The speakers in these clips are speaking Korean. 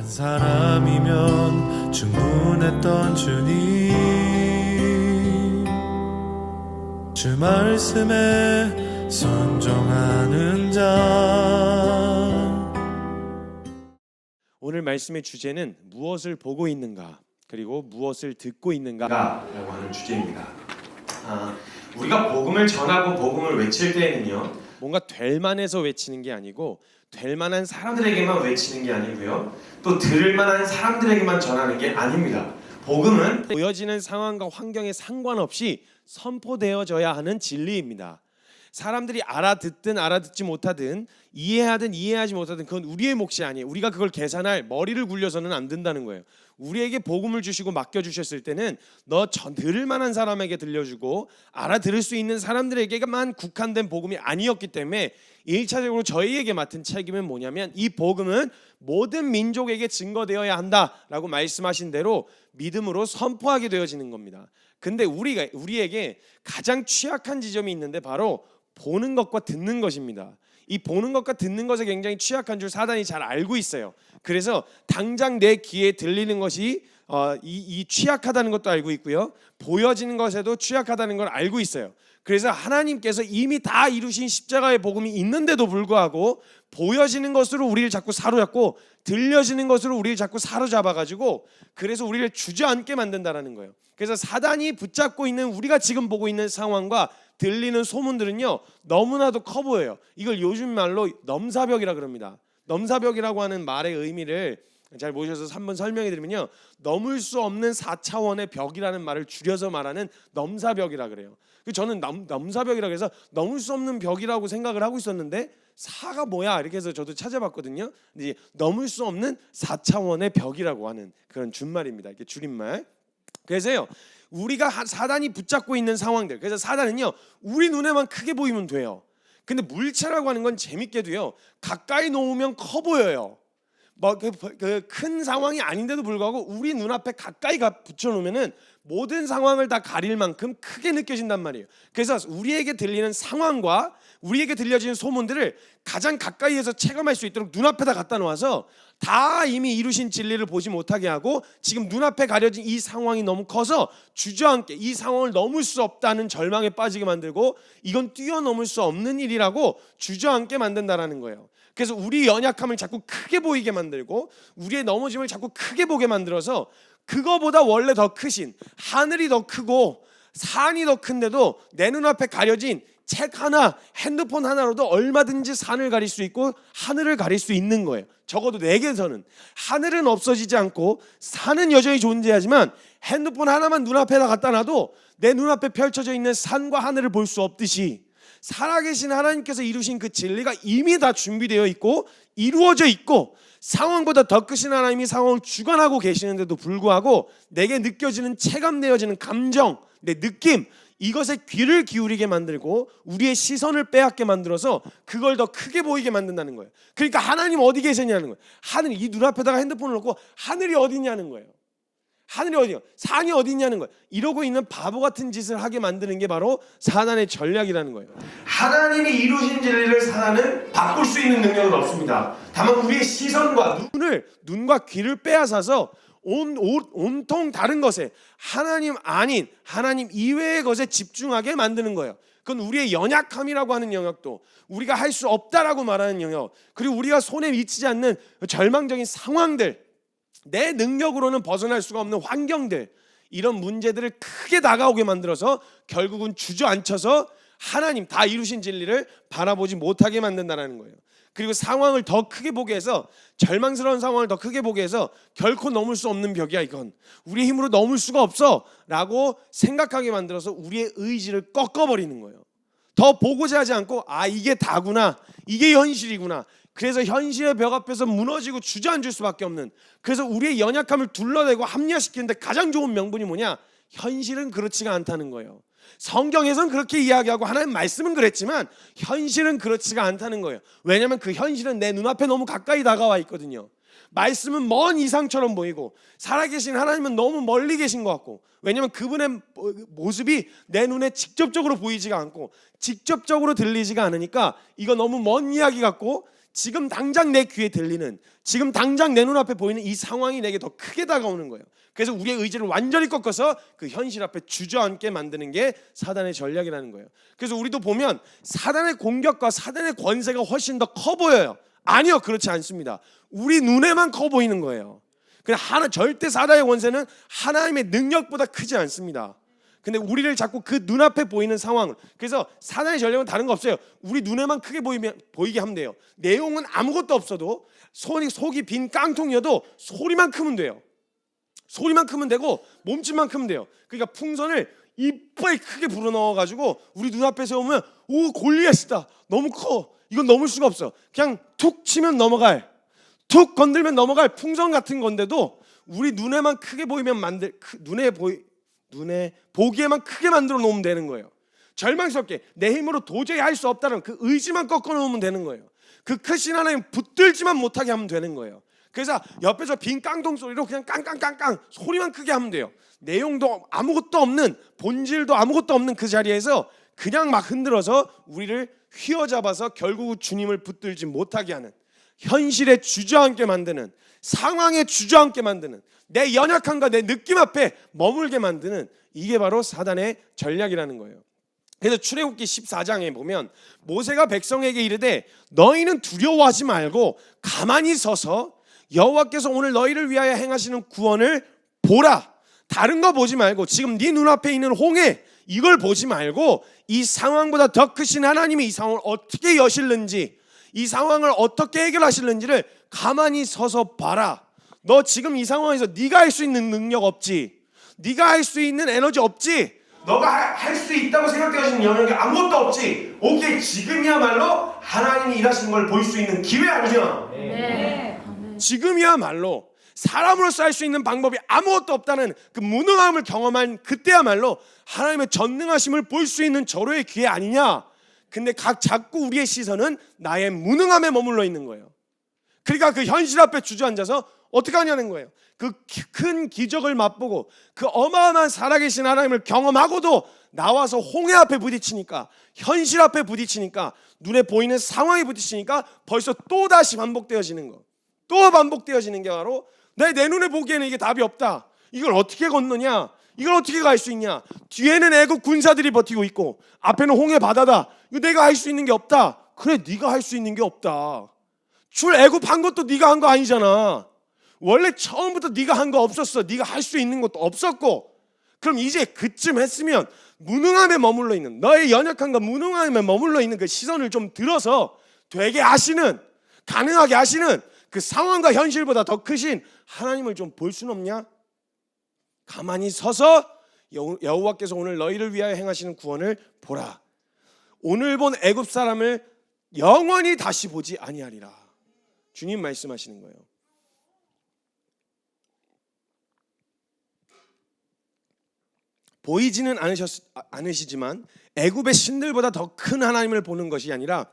한 사람이면 충분했던 주님, 주 말씀에 순종하는 자. 오늘 말씀의 주제는 무엇을 보고 있는가 그리고 무엇을 듣고 있는가라고 하는 주제입니다. 우리가 복음을 전하고 복음을 외칠 때에는요, 뭔가 될 만해서 외치는 게 아니고 될 만한 사람들에게만 외치는 게 아니고요, 또 들을 만한 사람들에게만 전하는 게 아닙니다. 복음은 보여지는 상황과 환경에 상관없이 선포되어져야 하는 진리입니다. 사람들이 알아듣든 알아듣지 못하든 이해하든 이해하지 못하든 그건 우리의 몫이 아니에요. 우리가 그걸 계산할 머리를 굴려서는 안 된다는 거예요. 우리에게 복음을 주시고 맡겨주셨을 때는 너 들을 만한 사람에게 들려주고 알아들을 수 있는 사람들에게만 국한된 복음이 아니었기 때문에 1차적으로 저희에게 맡은 책임은 뭐냐면 이 복음은 모든 민족에게 증거되어야 한다라고 말씀하신 대로 믿음으로 선포하게 되어지는 겁니다. 근데 우리에게 가장 취약한 지점이 있는데 바로 보는 것과 듣는 것입니다. 이 보는 것과 듣는 것에 굉장히 취약한 줄 사단이 잘 알고 있어요. 그래서 당장 내 귀에 들리는 것이 이 취약하다는 것도 알고 있고요, 보여지는 것에도 취약하다는 걸 알고 있어요. 그래서 하나님께서 이미 다 이루신 십자가의 복음이 있는데도 불구하고 보여지는 것으로 우리를 자꾸 사로잡고 들려지는 것으로 우리를 자꾸 사로잡아가지고 그래서 우리를 주저앉게 만든다라는 거예요. 그래서 사단이 붙잡고 있는 우리가 지금 보고 있는 상황과 들리는 소문들은요 너무나도 커 보여요. 이걸 요즘 말로 넘사벽이라 그럽니다. 넘사벽이라고 하는 말의 의미를 잘 모셔서 한번 설명해 드리면요, 넘을 수 없는 4차원의 벽이라는 말을 줄여서 말하는 넘사벽이라 그래요. 저는 넘사벽이라 그래서 넘을 수 없는 벽이라고 생각을 하고 있었는데 사가 뭐야 이렇게 해서 저도 찾아봤거든요. 근데 넘을 수 없는 4차원의 벽이라고 하는 그런 준말입니다. 이렇게 줄임말. 그래서요, 우리가 사단이 붙잡고 있는 상황들, 그래서 사단은요 우리 눈에만 크게 보이면 돼요. 근데 물체라고 하는 건 재밌게도요 가까이 놓으면 커 보여요. 뭐 큰 상황이 아닌데도 불구하고 우리 눈앞에 가까이 붙여놓으면은 모든 상황을 다 가릴 만큼 크게 느껴진단 말이에요. 그래서 우리에게 들리는 상황과 우리에게 들려지는 소문들을 가장 가까이에서 체감할 수 있도록 눈앞에다 갖다 놓아서 다 이미 이루신 진리를 보지 못하게 하고 지금 눈앞에 가려진 이 상황이 너무 커서 주저앉게, 이 상황을 넘을 수 없다는 절망에 빠지게 만들고 이건 뛰어넘을 수 없는 일이라고 주저앉게 만든다라는 거예요. 그래서 우리 연약함을 자꾸 크게 보이게 만들고 우리의 넘어짐을 자꾸 크게 보게 만들어서 그거보다 원래 더 크신 하늘이 더 크고 산이 더 큰데도 내 눈앞에 가려진 책 하나, 핸드폰 하나로도 얼마든지 산을 가릴 수 있고 하늘을 가릴 수 있는 거예요. 적어도 내게서는 하늘은 없어지지 않고 산은 여전히 존재하지만 핸드폰 하나만 눈앞에다 갖다 놔도 내 눈앞에 펼쳐져 있는 산과 하늘을 볼 수 없듯이 살아계신 하나님께서 이루신 그 진리가 이미 다 준비되어 있고 이루어져 있고 상황보다 더 크신 하나님이 상황을 주관하고 계시는데도 불구하고 내게 느껴지는 체감되어지는 감정, 내 느낌, 이것에 귀를 기울이게 만들고 우리의 시선을 빼앗게 만들어서 그걸 더 크게 보이게 만든다는 거예요. 그러니까 하나님 어디 계시냐는 거예요. 하늘, 이 눈앞에다가 핸드폰을 놓고 하늘이 어디 있냐는 거예요. 하늘이 어디요? 산이 어디 있냐는 거예요. 이러고 있는 바보 같은 짓을 하게 만드는 게 바로 사단의 전략이라는 거예요. 하나님이 이루신 진리를 사단은 바꿀 수 있는 능력은 없습니다. 다만 우리의 시선과 눈과 귀를 빼앗아서 온통 다른 것에 하나님 아닌 하나님 이외의 것에 집중하게 만드는 거예요. 그건 우리의 연약함이라고 하는 영역도, 우리가 할 수 없다라고 말하는 영역, 그리고 우리가 손에 미치지 않는 절망적인 상황들, 내 능력으로는 벗어날 수가 없는 환경들, 이런 문제들을 크게 다가오게 만들어서 결국은 주저앉혀서 하나님 다 이루신 진리를 바라보지 못하게 만든다는 거예요. 그리고 상황을 더 크게 보게 해서, 절망스러운 상황을 더 크게 보게 해서 결코 넘을 수 없는 벽이야, 이건 우리 힘으로 넘을 수가 없어 라고 생각하게 만들어서 우리의 의지를 꺾어버리는 거예요. 더 보고자 하지 않고 이게 다구나, 이게 현실이구나, 그래서 현실의 벽 앞에서 무너지고 주저앉을 수밖에 없는, 그래서 우리의 연약함을 둘러대고 합리화시키는데 가장 좋은 명분이 뭐냐? 현실은 그렇지가 않다는 거예요. 성경에서는 그렇게 이야기하고 하나님 말씀은 그랬지만 현실은 그렇지가 않다는 거예요. 왜냐하면 그 현실은 내 눈앞에 너무 가까이 다가와 있거든요. 말씀은 먼 이상처럼 보이고 살아계신 하나님은 너무 멀리 계신 것 같고, 왜냐하면 그분의 모습이 내 눈에 직접적으로 보이지가 않고 직접적으로 들리지가 않으니까 이거 너무 먼 이야기 같고 지금 당장 내 귀에 들리는, 지금 당장 내 눈앞에 보이는 이 상황이 내게 더 크게 다가오는 거예요. 그래서 우리의 의지를 완전히 꺾어서 그 현실 앞에 주저앉게 만드는 게 사단의 전략이라는 거예요. 그래서 우리도 보면 사단의 공격과 사단의 권세가 훨씬 더 커 보여요. 아니요, 그렇지 않습니다. 우리 눈에만 커 보이는 거예요. 그냥 절대 사단의 권세는 하나님의 능력보다 크지 않습니다. 근데 우리를 자꾸 그 눈앞에 보이는 상황을, 그래서 사단의 전략은 다른 거 없어요. 우리 눈에만 크게 보이게 하면 돼요. 내용은 아무것도 없어도 속이 빈 깡통이어도 소리만 크면 돼요. 소리만 크면 되고 몸집만 크면 돼요. 그러니까 풍선을 이빨 크게 불어넣어가지고 우리 눈앞에 세우면 오, 골리앗이다, 너무 커, 이건 넘을 수가 없어. 그냥 툭 치면 넘어갈, 툭 건들면 넘어갈 풍선 같은 건데도 우리 눈에만 크게 보이면 눈에 보기에만 크게 만들어 놓으면 되는 거예요. 절망스럽게 내 힘으로 도저히 할 수 없다는 그 의지만 꺾어 놓으면 되는 거예요. 그 크신 하나님 붙들지만 못하게 하면 되는 거예요. 그래서 옆에서 빈 깡통 소리로 그냥 깡깡깡깡 소리만 크게 하면 돼요. 내용도 아무것도 없는, 본질도 아무것도 없는 그 자리에서 그냥 막 흔들어서 우리를 휘어잡아서 결국 주님을 붙들지 못하게 하는, 현실에 주저앉게 만드는, 상황에 주저앉게 만드는, 내 연약함과 내 느낌 앞에 머물게 만드는, 이게 바로 사단의 전략이라는 거예요. 그래서 출애굽기 14장에 보면 모세가 백성에게 이르되 너희는 두려워하지 말고 가만히 서서 여호와께서 오늘 너희를 위하여 행하시는 구원을 보라. 다른 거 보지 말고 지금 네 눈앞에 있는 홍해, 이걸 보지 말고 이 상황보다 더 크신 하나님이 이 상황을 어떻게 여실는지, 이 상황을 어떻게 해결하실는지를 가만히 서서 봐라. 너 지금 이 상황에서 네가 할 수 있는 능력 없지, 네가 할 수 있는 에너지 없지, 너가 할 수 있다고 생각되시는 영역이 아무것도 없지. 오케이, 지금이야말로 하나님이 일하시는 걸 볼 수 있는 기회 아니냐? 네. 지금이야말로 사람으로서 할 수 있는 방법이 아무것도 없다는 그 무능함을 경험한 그때야말로 하나님의 전능하심을 볼 수 있는 절호의 기회 아니냐? 근데 자꾸 우리의 시선은 나의 무능함에 머물러 있는 거예요. 그러니까 그 현실 앞에 주저앉아서 어떻게 하냐는 거예요. 그 큰 기적을 맛보고 그 어마어마한 살아계신 하나님을 경험하고도 나와서 홍해 앞에 부딪히니까, 현실 앞에 부딪히니까, 눈에 보이는 상황에 부딪히니까 벌써 또 다시 반복되어지는 거, 또 반복되어지는 게 바로 내 눈에 보기에는 이게 답이 없다, 이걸 어떻게 건너냐, 이걸 어떻게 갈 수 있냐, 뒤에는 애국 군사들이 버티고 있고 앞에는 홍해 바다다, 이거 내가 할 수 있는 게 없다. 그래, 네가 할 수 있는 게 없다. 애굽한 것도 네가 한 거 아니잖아. 원래 처음부터 네가 한 거 없었어. 네가 할 수 있는 것도 없었고. 그럼 이제 그쯤 했으면 무능함에 머물러 있는, 너의 연약함과 무능함에 머물러 있는 그 시선을 좀 들어서 되게 하시는, 가능하게 하시는 그 상황과 현실보다 더 크신 하나님을 좀 볼 수는 없냐? 가만히 서서 여호와께서 오늘 너희를 위하여 행하시는 구원을 보라. 오늘 본 애굽 사람을 영원히 다시 보지 아니하리라. 주님 말씀하시는 거예요. 보이지는 않으시지만 애굽의 신들보다 더 큰 하나님을 보는 것이 아니라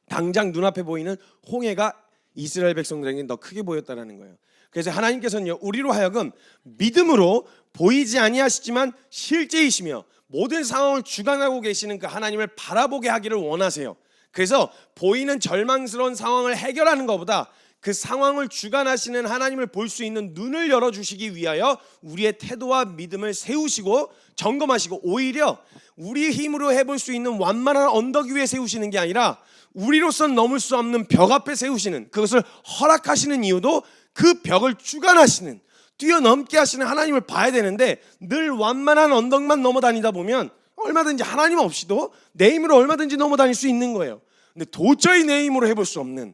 당장 눈앞에 보이는 홍해가 이스라엘 백성들에게 더 크게 보였다는 거예요. 그래서 하나님께서는요, 우리로 하여금 믿음으로 보이지 아니하시지만 실제이시며 모든 상황을 주관하고 계시는 그 하나님을 바라보게 하기를 원하세요. 그래서 보이는 절망스러운 상황을 해결하는 것보다 그 상황을 주관하시는 하나님을 볼 수 있는 눈을 열어주시기 위하여 우리의 태도와 믿음을 세우시고 점검하시고, 오히려 우리 힘으로 해볼 수 있는 완만한 언덕 위에 세우시는 게 아니라 우리로서는 넘을 수 없는 벽 앞에 세우시는, 그것을 허락하시는 이유도 그 벽을 주관하시는, 뛰어넘게 하시는 하나님을 봐야 되는데, 늘 완만한 언덕만 넘어다니다 보면 얼마든지 하나님 없이도 내 힘으로 얼마든지 넘어다닐 수 있는 거예요. 근데 도저히 내 힘으로 해볼 수 없는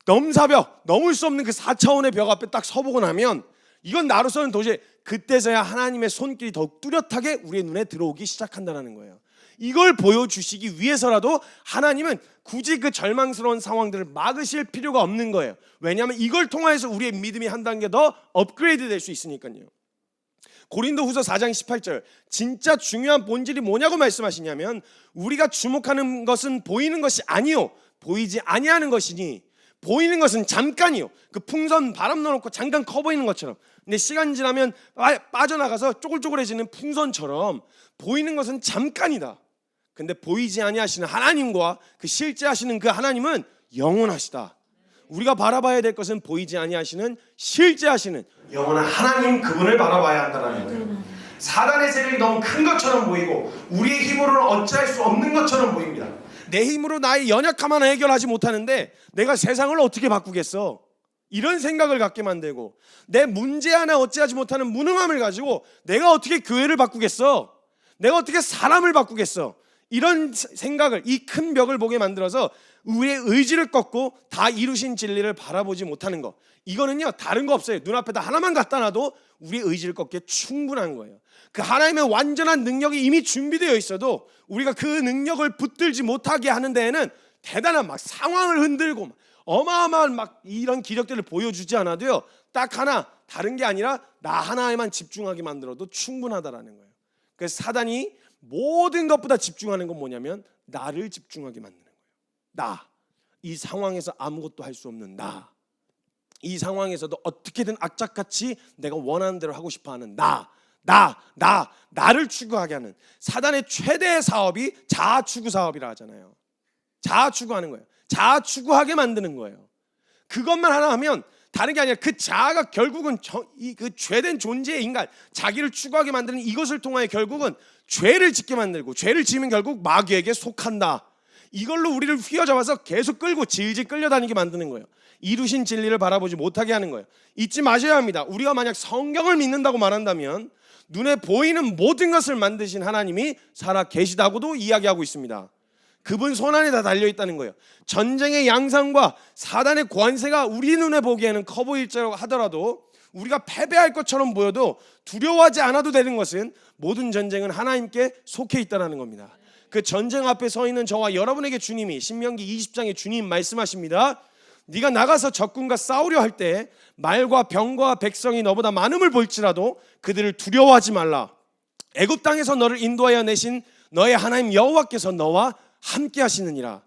넘사벽, 넘을 수 없는 그 4차원의 벽 앞에 딱 서보고 나면 이건 나로서는 도저히, 그때서야 하나님의 손길이 더욱 뚜렷하게 우리의 눈에 들어오기 시작한다는 거예요. 이걸 보여주시기 위해서라도 하나님은 굳이 그 절망스러운 상황들을 막으실 필요가 없는 거예요. 왜냐하면 이걸 통해서 우리의 믿음이 한 단계 더 업그레이드 될 수 있으니까요. 고린도후서 4장 18절, 진짜 중요한 본질이 뭐냐고 말씀하시냐면, 우리가 주목하는 것은 보이는 것이 아니요 보이지 아니하는 것이니, 보이는 것은 잠깐이요, 그 풍선 바람 넣어놓고 잠깐 커 보이는 것처럼, 근데 시간 지나면 빠져나가서 쪼글쪼글해지는 풍선처럼 보이는 것은 잠깐이다. 근데 보이지 아니하시는 하나님과 그 실제 하시는 그 하나님은 영원하시다. 우리가 바라봐야 될 것은 보이지 아니하시는 실제하시는 영원한 하나님 그분을 바라봐야 한다는 거예요. 사단의 세력이 너무 큰 것처럼 보이고 우리의 힘으로는 어찌할 수 없는 것처럼 보입니다. 내 힘으로 나의 연약함 하나 해결하지 못하는데 내가 세상을 어떻게 바꾸겠어? 이런 생각을 갖게 만들고 내 문제 하나 어찌하지 못하는 무능함을 가지고 내가 어떻게 교회를 바꾸겠어? 내가 어떻게 사람을 바꾸겠어? 이런 생각을, 이 큰 벽을 보게 만들어서 우리의 의지를 꺾고 다 이루신 진리를 바라보지 못하는 거. 이거는요 다른 거 없어요. 눈앞에다 하나만 갖다 놔도 우리의 의지를 꺾기에 충분한 거예요. 그 하나님의 완전한 능력이 이미 준비되어 있어도 우리가 그 능력을 붙들지 못하게 하는 데에는 대단한 막 상황을 흔들고 어마어마한 막 이런 기적들을 보여주지 않아도요 딱 하나, 다른 게 아니라 나 하나에만 집중하게 만들어도 충분하다라는 거예요. 그래서 사단이 모든 것보다 집중하는 건 뭐냐면 나를 집중하게 만드는 거예요. 나, 이 상황에서 아무것도 할 수 없는 나, 이 상황에서도 어떻게든 악착같이 내가 원하는 대로 하고 싶어하는 나를 추구하게 하는 사단의 최대 사업이 자아 추구 사업이라 하잖아요. 자아 추구하는 거예요. 자아 추구하게 만드는 거예요. 그것만 하나 하면 다른 게 아니라 그 자아가 결국은 그 죄된 존재의 인간, 자기를 추구하게 만드는 이것을 통하여 결국은 죄를 짓게 만들고, 죄를 지으면 결국 마귀에게 속한다. 이걸로 우리를 휘어잡아서 계속 끌고 질질 끌려다니게 만드는 거예요. 이루신 진리를 바라보지 못하게 하는 거예요. 잊지 마셔야 합니다. 우리가 만약 성경을 믿는다고 말한다면 눈에 보이는 모든 것을 만드신 하나님이 살아 계시다고도 이야기하고 있습니다. 그분 손안에 다 달려있다는 거예요. 전쟁의 양상과 사단의 권세가 우리 눈에 보기에는 커 보일지라고 하더라도 우리가 패배할 것처럼 보여도 두려워하지 않아도 되는 것은 모든 전쟁은 하나님께 속해 있다는 겁니다. 그 전쟁 앞에 서 있는 저와 여러분에게 주님이 신명기 20장에 주님 말씀하십니다. 네가 나가서 적군과 싸우려 할 때 말과 병과 백성이 너보다 많음을 볼지라도 그들을 두려워하지 말라. 애굽 땅에서 너를 인도하여 내신 너의 하나님 여호와께서 너와 함께 하시느니라.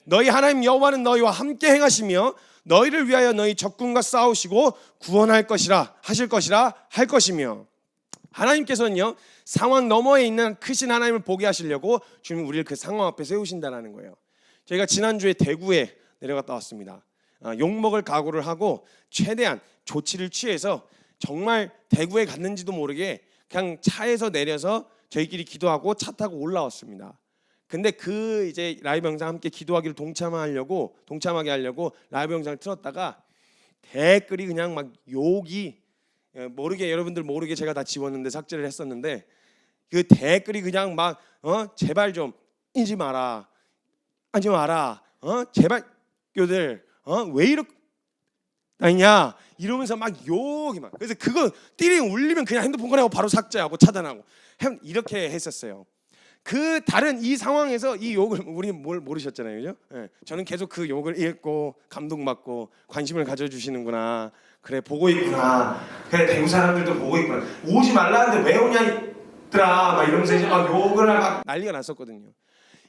너희 하나님 여호와는 너희와 함께 행하시며 너희를 위하여 너희 적군과 싸우시고 구원할 것이라 하실 것이라 할 것이며. 하나님께서는요 상황 너머에 있는 크신 하나님을 보게 하시려고 주님 우리를 그 상황 앞에 세우신다는 거예요. 저희가 지난주에 대구에 내려갔다 왔습니다. 욕먹을 각오를 하고 최대한 조치를 취해서 정말 대구에 갔는지도 모르게 그냥 차에서 내려서 저희끼리 기도하고 차 타고 올라왔습니다. 근데 그 이제 라이브 영상 함께 기도하기를 동참하게 하려고 라이브 영상을 틀었다가 댓글이 그냥 막 욕이 모르게, 여러분들 모르게 제가 다 지웠는데 삭제를 했었는데 그 댓글이 그냥 막 제발 좀 하지 마라 제발 교들 왜 이렇게 다니냐 이러면서 막 욕이 막. 그래서 그거 띠링 울리면 그냥 핸드폰 꺼내고 바로 삭제하고 차단하고 이렇게 했었어요. 그 다른 이 상황에서 이 욕을 우리 뭘 모르셨잖아요, 그죠? 네. 저는 계속 그 욕을 읽고 감동받고 관심을 가져주시는구나. 그래 보고 있구나. 그래 대구 사람들도 보고 있구나. 오지 말라는데 왜 오냐 이들아 막 이러면서 이제 막 욕을 막 난리가 났었거든요.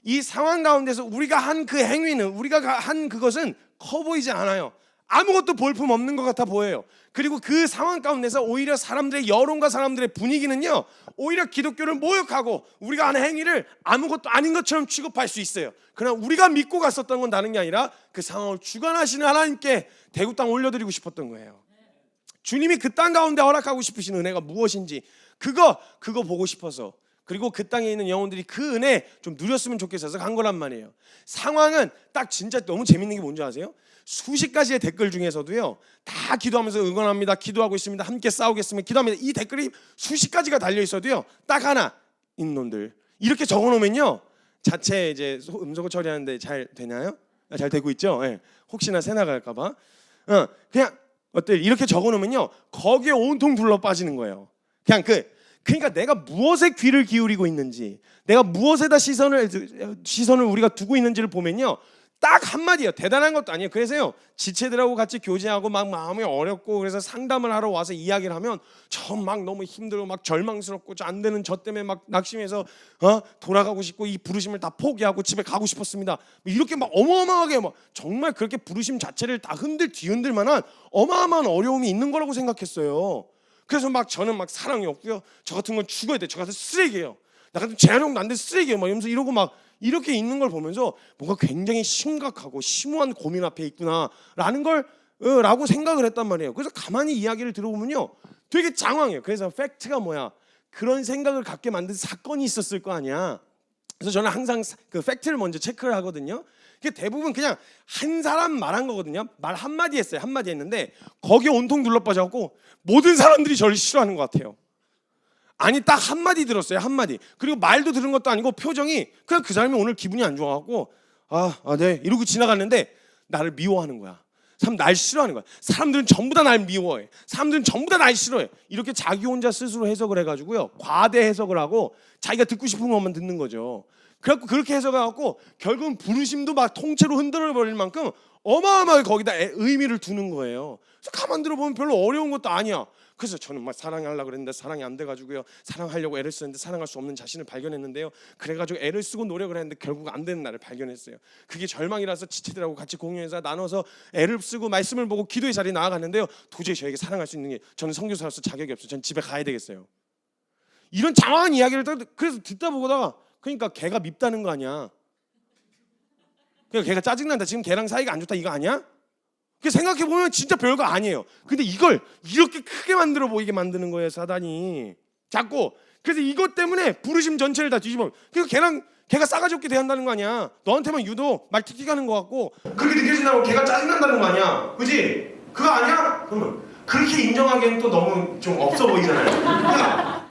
이 상황 가운데서 우리가 한 그 행위는, 우리가 한 그것은 커 보이지 않아요. 아무것도 볼품 없는 것 같아 보여요. 그리고 그 상황 가운데서 오히려 사람들의 여론과 사람들의 분위기는요 오히려 기독교를 모욕하고 우리가 하는 행위를 아무것도 아닌 것처럼 취급할 수 있어요. 그러나 우리가 믿고 갔었던 건 다른 게 아니라 그 상황을 주관하시는 하나님께 대구 땅 올려드리고 싶었던 거예요. 주님이 그 땅 가운데 허락하고 싶으신 은혜가 무엇인지 그거 보고 싶어서, 그리고 그 땅에 있는 영혼들이 그 은혜 좀 누렸으면 좋겠어서 간 거란 말이에요. 상황은 딱 진짜 너무 재밌는 게 뭔지 아세요? 수십 가지의 댓글 중에서도요 다 기도하면서 응원합니다, 기도하고 있습니다, 함께 싸우겠습니다, 기도합니다, 이 댓글이 수십 가지가 달려 있어도요 딱 하나, 인놈들 이렇게 적어놓으면요 자체 이제 음소거 처리하는데 잘 되나요? 잘 되고 있죠? 네. 혹시나 새 나갈까봐 그냥 어때 이렇게 적어놓으면요 거기에 온통 둘러 빠지는 거예요. 그냥 그러니까 내가 무엇에 귀를 기울이고 있는지, 내가 무엇에다 시선을 우리가 두고 있는지를 보면요 딱 한마디예요. 대단한 것도 아니에요. 그래서요 지체들하고 같이 교제하고 막 마음이 어렵고 그래서 상담을 하러 와서 이야기를 하면 저 막 너무 힘들고 막 절망스럽고 저 안 되는 저 때문에 막 낙심해서 돌아가고 싶고 이 부르심을 다 포기하고 집에 가고 싶었습니다. 이렇게 막 어마어마하게 막 정말 그렇게 부르심 자체를 다 뒤흔들 만한 어마어마한 어려움이 있는 거라고 생각했어요. 그래서 막 저는 막 사랑이 없고요, 저 같은 건 죽어야 돼, 저 같은 쓰레기예요, 나 같은 재활용도 안 돼 쓰레기예요 막 이러면서 이러고 막 이렇게 있는 걸 보면서 뭔가 굉장히 심각하고 심오한 고민 앞에 있구나라는 걸 라고 생각을 했단 말이에요. 그래서 가만히 이야기를 들어보면요, 되게 장황해요. 그래서 팩트가 뭐야? 그런 생각을 갖게 만든 사건이 있었을 거 아니야. 그래서 저는 항상 그 팩트를 먼저 체크를 하거든요. 이게 대부분 그냥 한 사람 말한 거거든요. 말 한마디 했어요. 한마디 했는데 거기에 온통 둘러빠져갖고 모든 사람들이 저를 싫어하는 것 같아요. 아니 딱 한마디 들었어요. 한마디. 그리고 말도 들은 것도 아니고 표정이 그냥 그 사람이 오늘 기분이 안 좋아갖고 네 이러고 지나갔는데 나를 미워하는 거야. 사람 날 싫어하는 거야. 사람들은 전부 다 날 미워해. 사람들은 전부 다 날 싫어해. 이렇게 자기 혼자 스스로 해석을 해가지고요, 과대 해석을 하고 자기가 듣고 싶은 것만 듣는 거죠. 그래갖고 그렇게 해석해갖고 결국은 부르심도 막 통째로 흔들어 버릴 만큼 어마어마하게 거기다 의미를 두는 거예요. 그래서 가만 들어보면 별로 어려운 것도 아니야. 그래서 저는 막 사랑하려고 그랬는데 사랑이 안 돼가지고요, 사랑하려고 애를 썼는데 사랑할 수 없는 자신을 발견했는데요, 그래가지고 애를 쓰고 노력을 했는데 결국 안 되는 나를 발견했어요. 그게 절망이라서 지체들하고 같이 공유해서 나눠서 애를 쓰고 말씀을 보고 기도의 자리에 나아갔는데요, 도저히 저에게 사랑할 수 있는 게, 저는 선교사로서 자격이 없어요. 전 집에 가야 되겠어요. 이런 장황한 이야기를 그래서 듣다 보다가, 그러니까 걔가 밉다는 거 아니야. 그러니까 걔가 짜증난다, 지금 걔랑 사이가 안 좋다, 이거 아니야? 생각해보면 진짜 별거 아니에요. 근데 이걸 이렇게 크게 만들어 보이게 만드는 거예요, 사단이 자꾸. 그래서 이것 때문에 부르심 전체를 다 뒤집어. 그래서 걔가 싸가지 없게 대한다는 거 아니야. 너한테만 유독 말 틱틱하는 거 같고 그렇게 느껴진다고 걔가 짜증난다는 거 아니야. 그지? 그거 아니야? 그러면 그렇게 인정하기엔 또 너무 좀 없어 보이잖아요. 그러니까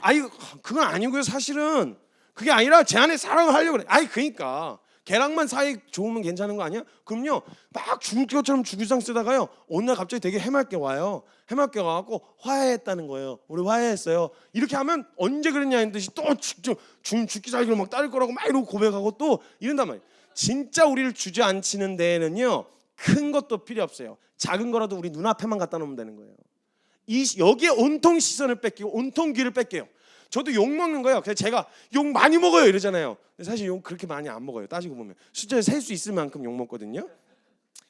그건 아니고요. 사실은 그게 아니라 제 안에 사랑을 하려고 그래. 그러니까 걔랑만 사이 좋으면 괜찮은 거 아니야? 그럼요, 막 죽을 것처럼 주구장 쓰다가요, 어느 날 갑자기 되게 해맑게 와요. 해맑게 와갖고 화해했다는 거예요. 우리 화해했어요. 이렇게 하면 언제 그랬냐는 듯이 또 죽기 살기로 막 따를 거라고 막 이러고 고백하고 또 이런단 말이에요. 진짜 우리를 주저앉히는 데에는요, 큰 것도 필요 없어요. 작은 거라도 우리 눈앞에만 갖다 놓으면 되는 거예요. 여기에 온통 시선을 뺏기고 온통 귀를 뺏겨요. 저도 욕 먹는 거예요. 그래서 제가 욕 많이 먹어요 이러잖아요. 근데 사실 욕 그렇게 많이 안 먹어요. 따지고 보면 숫자에 셀 수 있을 만큼 욕 먹거든요.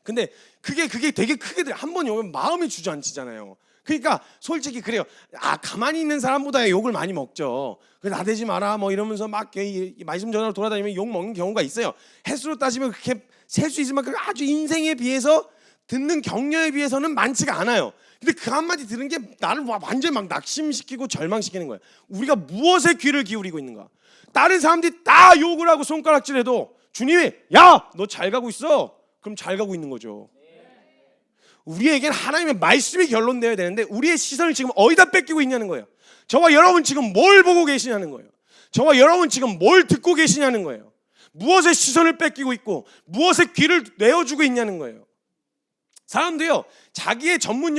근데 그게 되게 크게 돼요. 한 번 욕하면 마음이 주저앉히잖아요. 그러니까 솔직히 그래요. 가만히 있는 사람보다 욕을 많이 먹죠. 나대지 마라 뭐 이러면서 막 말씀 전하러 돌아다니면 욕 먹는 경우가 있어요. 횟수로 따지면 그렇게 셀 수 있을 만큼 아주 인생에 비해서, 듣는 격려에 비해서는 많지가 않아요. 근데 그 한마디 들은 게 나를 완전히 막 낙심시키고 절망시키는 거예요. 우리가 무엇에 귀를 기울이고 있는가? 다른 사람들이 다 욕을 하고 손가락질해도 주님이 야, 너 잘 가고 있어. 그럼 잘 가고 있는 거죠. 우리에겐 하나님의 말씀이 결론되어야 되는데 우리의 시선을 지금 어디다 뺏기고 있냐는 거예요. 저와 여러분 지금 뭘 보고 계시냐는 거예요. 저와 여러분 지금 뭘 듣고 계시냐는 거예요. 무엇에 시선을 뺏기고 있고 무엇에 귀를 내어주고 있냐는 거예요. 사람도요, 자기의 전문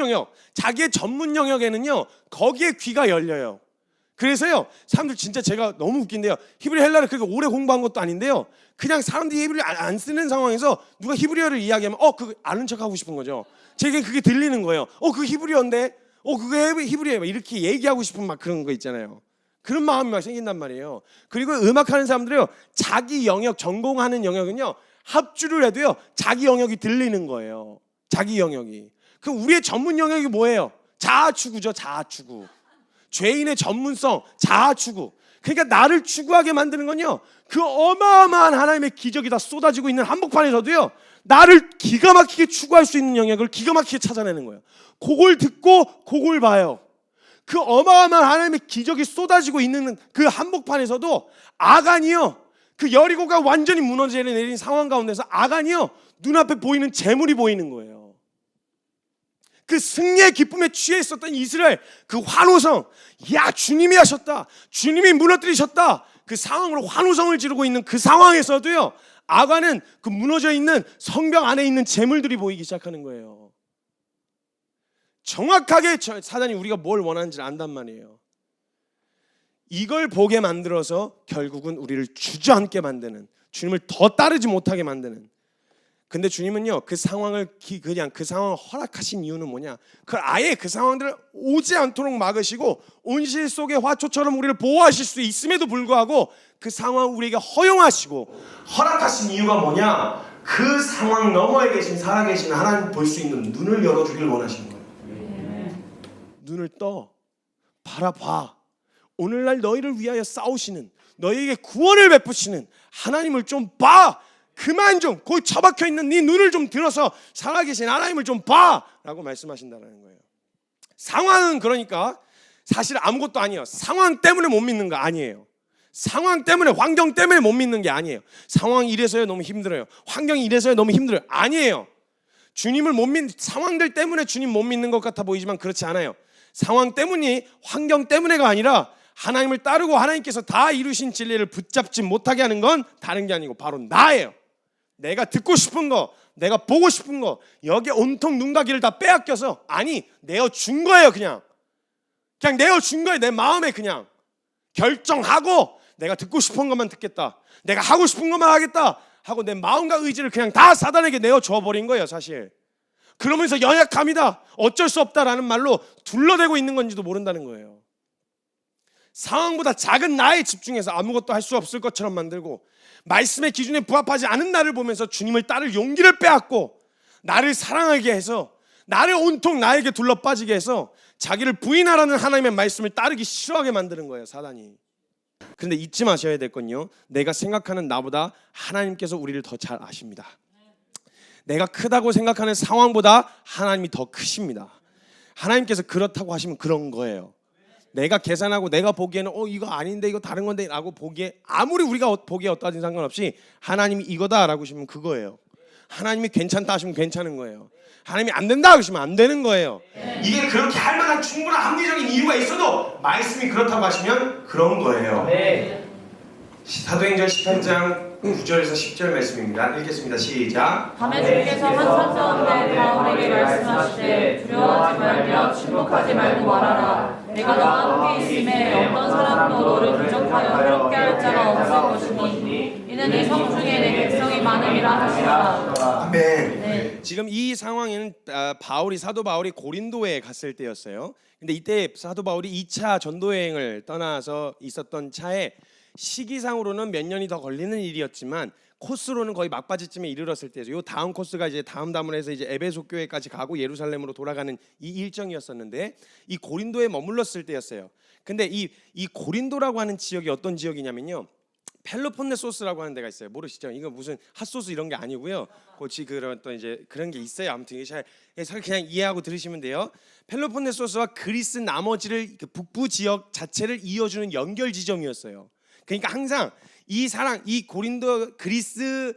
영역에는요, 거기에 귀가 열려요. 그래서요, 사람들 진짜 제가 너무 웃긴데요, 히브리 헬라를 그렇게 오래 공부한 것도 아닌데요, 그냥 사람들이 히브리를 안 쓰는 상황에서 누가 히브리어를 이야기하면 그거 아는 척하고 싶은 거죠. 제게 그게 들리는 거예요. 그거 히브리어인데, 그게 히브리어예요. 이렇게 얘기하고 싶은 막 그런 거 있잖아요. 그런 마음이 막 생긴단 말이에요. 그리고 음악하는 사람들이요, 자기 영역, 전공하는 영역은요, 합주를 해도요, 자기 영역이 들리는 거예요. 자기 영역이. 그 우리의 전문 영역이 뭐예요? 자아추구죠. 자아추구. 죄인의 전문성, 자아추구. 그러니까 나를 추구하게 만드는 건요, 그 어마어마한 하나님의 기적이 다 쏟아지고 있는 한복판에서도요, 나를 기가 막히게 추구할 수 있는 영역을 기가 막히게 찾아내는 거예요. 그걸 듣고 그걸 봐요. 그 어마어마한 하나님의 기적이 쏟아지고 있는 그 한복판에서도 아간이요, 그 여리고가 완전히 무너져 내린 상황 가운데서 아간이요, 눈앞에 보이는 재물이 보이는 거예요. 그 승리의 기쁨에 취해 있었던 이스라엘, 그 환호성, 야, 주님이 하셨다, 주님이 무너뜨리셨다, 그 상황으로 환호성을 지르고 있는 그 상황에서도요, 아간은 그 무너져 있는 성벽 안에 있는 재물들이 보이기 시작하는 거예요. 정확하게 사단이 우리가 뭘 원하는지를 안단 말이에요. 이걸 보게 만들어서 결국은 우리를 주저앉게 만드는, 주님을 더 따르지 못하게 만드는. 근데 주님은요, 그 상황을 허락하신 이유는 뭐냐? 아예 그 상황들을 오지 않도록 막으시고 온실 속의 화초처럼 우리를 보호하실 수 있음에도 불구하고 그 상황을 우리에게 허용하시고 허락하신 이유가 뭐냐? 그 상황 너머에 계신 살아계신 하나님 볼 수 있는 눈을 열어주길 원하시는 거예요. 눈을 떠 바라봐. 오늘날 너희를 위하여 싸우시는, 너희에게 구원을 베푸시는 하나님을 좀 봐. 그만 좀 거기 처박혀 있는 네 눈을 좀 들어서 살아계신 하나님을 좀 봐 라고 말씀하신다는 거예요. 상황은 그러니까 사실 아무것도 아니에요. 상황 때문에 못 믿는 거 아니에요. 상황 때문에, 환경 때문에 못 믿는 게 아니에요. 상황이 이래서요 너무 힘들어요, 환경이 이래서요 너무 힘들어요, 아니에요. 주님을 못 믿는, 상황들 때문에 주님 못 믿는 것 같아 보이지만 그렇지 않아요. 상황 때문이, 환경 때문에가 아니라 하나님을 따르고 하나님께서 다 이루신 진리를 붙잡지 못하게 하는 건 다른 게 아니고 바로 나예요. 내가 듣고 싶은 거, 내가 보고 싶은 거, 여기에 온통 눈과 귀를 다 빼앗겨서, 아니 내어준 거예요. 그냥 내어준 거예요. 내 마음에 그냥 결정하고 내가 듣고 싶은 것만 듣겠다, 내가 하고 싶은 것만 하겠다 하고 내 마음과 의지를 그냥 다 사단에게 내어줘 버린 거예요 사실. 그러면서 연약함이다, 어쩔 수 없다라는 말로 둘러대고 있는 건지도 모른다는 거예요. 상황보다 작은 나에 집중해서 아무것도 할 수 없을 것처럼 만들고, 말씀의 기준에 부합하지 않은 나를 보면서 주님을 따를 용기를 빼앗고, 나를 사랑하게 해서, 나를 온통 나에게 둘러빠지게 해서 자기를 부인하라는 하나님의 말씀을 따르기 싫어하게 만드는 거예요 사단이. 그런데 잊지 마셔야 될 건요, 내가 생각하는 나보다 하나님께서 우리를 더 잘 아십니다. 내가 크다고 생각하는 상황보다 하나님이 더 크십니다. 하나님께서 그렇다고 하시면 그런 거예요. 내가 계산하고 내가 보기에는 이거 아닌데 이거 다른 건데 라고 보기에, 아무리 우리가 보기에 어떠하든 상관없이 하나님이 이거다 라고 하시면 그거예요. 하나님이 괜찮다 하시면 괜찮은 거예요. 하나님이 안 된다 하시면 안 되는 거예요. 이게 그렇게 할 만한 충분한 합리적인 이유가 있어도 말씀이 그렇다고 하시면 그런 거예요. 사도행전 18장 9절에서 10절 말씀입니다. 읽겠습니다. 시작. 밤에 주께서 한 산자인데 바울에게 말씀하시되 두려워하지 말며 침묵하지 말고 말하라. 내가 너와 함께 있음에 어떤 사람도 너를 부족하여 괴롭게 할 자가 없을 것이니 이는 이 성 중에 내 백성이 많음이라 하시니라. 아멘. 지금 이 상황에는 사도 바울이 고린도에 갔을 때였어요. 근데 이때 사도 바울이 2차 전도 여행을 떠나서 있었던 차에 시기상으로는 몇 년이 더 걸리는 일이었지만 코스로는 거의 막바지쯤에 이르렀을 때죠. 요 다음 코스가 이제 다음 해서 이제 에베소 교회까지 가고 예루살렘으로 돌아가는 이 일정이었었는데, 이 고린도에 머물렀을 때였어요. 근데 이 고린도라고 하는 지역이 어떤 지역이냐면요, 펠로폰네소스라고 하는 데가 있어요. 모르시죠? 이거 무슨 핫소스 이런 게 아니고요. 고치 그런 또 이제 그런 게 있어요. 아무튼 이게 잘 그냥 이해하고 들으시면 돼요. 펠로폰네소스와 그리스 나머지를, 그 북부 지역 자체를 이어주는 연결 지점이었어요. 그러니까 항상 이 고린도 그리스의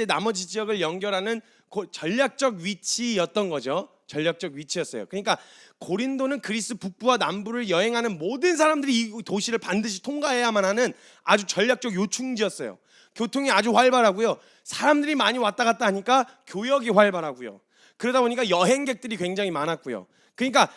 나머지 지역을 연결하는 전략적 위치였던 거죠. 전략적 위치였어요. 그러니까 고린도는 그리스 북부와 남부를 여행하는 모든 사람들이 이 도시를 반드시 통과해야만 하는 아주 전략적 요충지였어요. 교통이 아주 활발하고요. 사람들이 많이 왔다 갔다 하니까 교역이 활발하고요. 그러다 보니까 여행객들이 굉장히 많았고요. 그러니까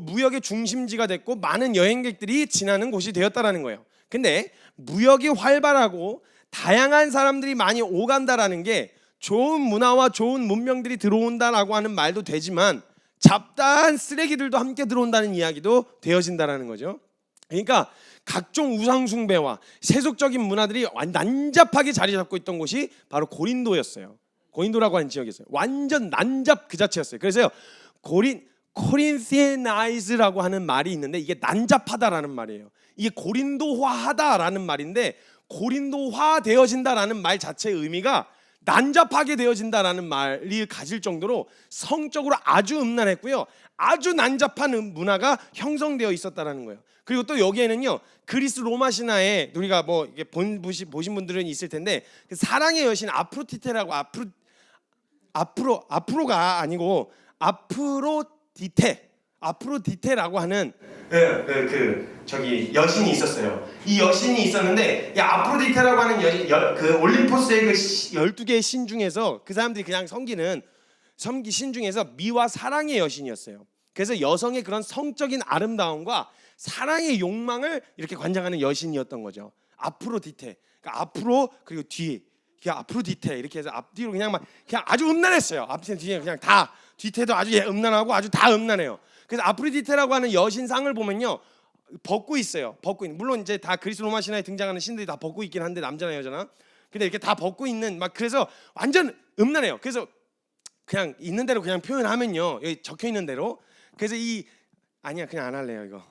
무역의 중심지가 됐고 많은 여행객들이 지나는 곳이 되었다라는 거예요. 근데 무역이 활발하고 다양한 사람들이 많이 오간다라는 게 좋은 문화와 좋은 문명들이 들어온다라고 하는 말도 되지만 잡다한 쓰레기들도 함께 들어온다는 이야기도 되어진다라는 거죠. 그러니까 각종 우상 숭배와 세속적인 문화들이 난잡하게 자리 잡고 있던 곳이 바로 고린도였어요. 고린도라고 하는 지역이었어요. 완전 난잡 그 자체였어요. 그래서요, 코린시에나이즈라고 하는 말이 있는데 이게 난잡하다라는 말이에요. 이게 고린도화하다라는 말인데, 고린도화 되어진다라는 말 자체의 의미가 난잡하게 되어진다라는 말이 가질 정도로 성적으로 아주 음란했고요, 아주 난잡한 문화가 형성되어 있었다라는 거예요. 그리고 또 여기에는요, 그리스 로마 신화에 우리가 뭐 이게 보신 분들은 있을 텐데, 그 사랑의 여신 아프로디테라고, 아프로가 아니고 아프로디테라고 하는 저기 여신이 있었어요. 이 여신이 있었는데, 이 아프로디테라고 하는 그 올림포스의 그 12개의 신 중에서 그 사람들이 그냥 섬기는 신 중에서 미와 사랑의 여신이었어요. 그래서 여성의 그런 성적인 아름다움과 사랑의 욕망을 이렇게 관장하는 여신이었던 거죠. 아프로디테. 그러니까 앞으로 그리고 뒤. 그냥 아프로디테 이렇게 해서 앞뒤로 그냥 아주 음란했어요. 앞뒤 뒤에 그냥 다, 뒤태도 아주 음란하고 아주 다 음란해요. 그래서 아프로디테라고 하는 여신상을 보면요, 벗고 있어요. 물론 이제 다 그리스 로마 신화에 등장하는 신들이 다 벗고 있긴 한데, 남자나 여자나. 근데 이렇게 다 벗고 있는 그래서 완전 음란해요. 그래서 그냥 있는 대로 그냥 표현하면요, 여기 적혀 있는 대로. 그래서 아니야 그냥 안 할래요 이거.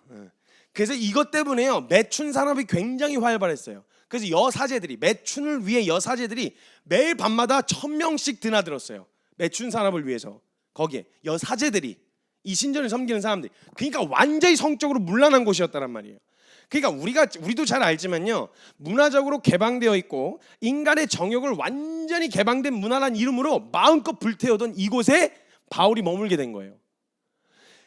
그래서 이것 때문에요, 매춘 산업이 굉장히 활발했어요. 그래서 여사제들이, 매춘을 위해 여사제들이 매일 밤마다 1000명씩 드나들었어요. 매춘 산업을 위해서. 거기에 여사제들이, 이 신전을 섬기는 사람들이. 그러니까 완전히 성적으로 문란한 곳이었다란 말이에요. 그러니까 우리도 잘 알지만요, 문화적으로 개방되어 있고 인간의 정욕을 완전히 개방된 문화란 이름으로 마음껏 불태우던 이곳에 바울이 머물게 된 거예요.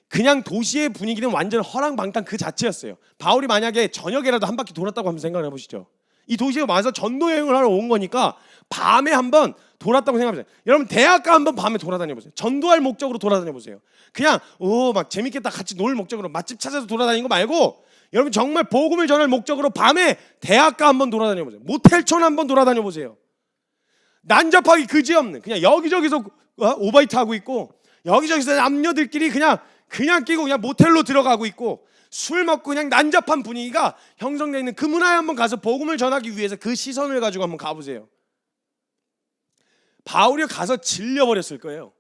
그냥 도시의 분위기는 완전 허랑방탕 그 자체였어요. 바울이 만약에 저녁에라도 한 바퀴 돌았다고 한번 생각을 해보시죠. 이 도시에 와서 전도 여행을 하러 온 거니까 밤에 한번 돌았다고 생각해보세요. 여러분 대학가 한번 밤에 돌아다녀보세요. 전도할 목적으로 돌아다녀보세요. 그냥 막 재밌겠다 같이 놀 목적으로 맛집 찾아서 돌아다니는 거 말고, 여러분 정말 복음을 전할 목적으로 밤에 대학가 한번 돌아다녀보세요. 모텔촌 한번 돌아다녀보세요. 난잡하기 그지없는, 그냥 여기저기서 오바이트 하고 있고, 여기저기서 남녀들끼리 그냥 끼고 그냥 모텔로 들어가고 있고, 술 먹고 그냥 난잡한 분위기가 형성되어 있는 그 문화에 한번 가서 복음을 전하기 위해서 그 시선을 가지고 한번 가보세요. 바울이 가서 질려버렸을 거예요.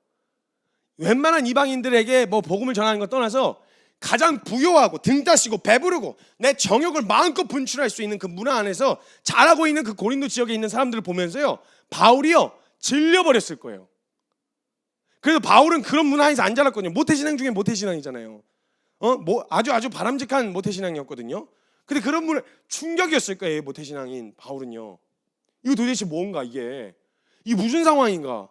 웬만한 이방인들에게 뭐 복음을 전하는 것 떠나서 가장 부요하고 등 따시고 배부르고 내 정욕을 마음껏 분출할 수 있는 그 문화 안에서 자라고 있는 그 고린도 지역에 있는 사람들을 보면서요, 바울이요 질려버렸을 거예요. 그래서 바울은 그런 문화 안에서 안 자랐거든요. 모태신앙 중에 모태신앙이잖아요. 아주 바람직한 모태신앙이었거든요. 근데 그런 문화 충격이었을 거예요. 모태신앙인 바울은요. 이거 도대체 뭔가, 이게 무슨 상황인가?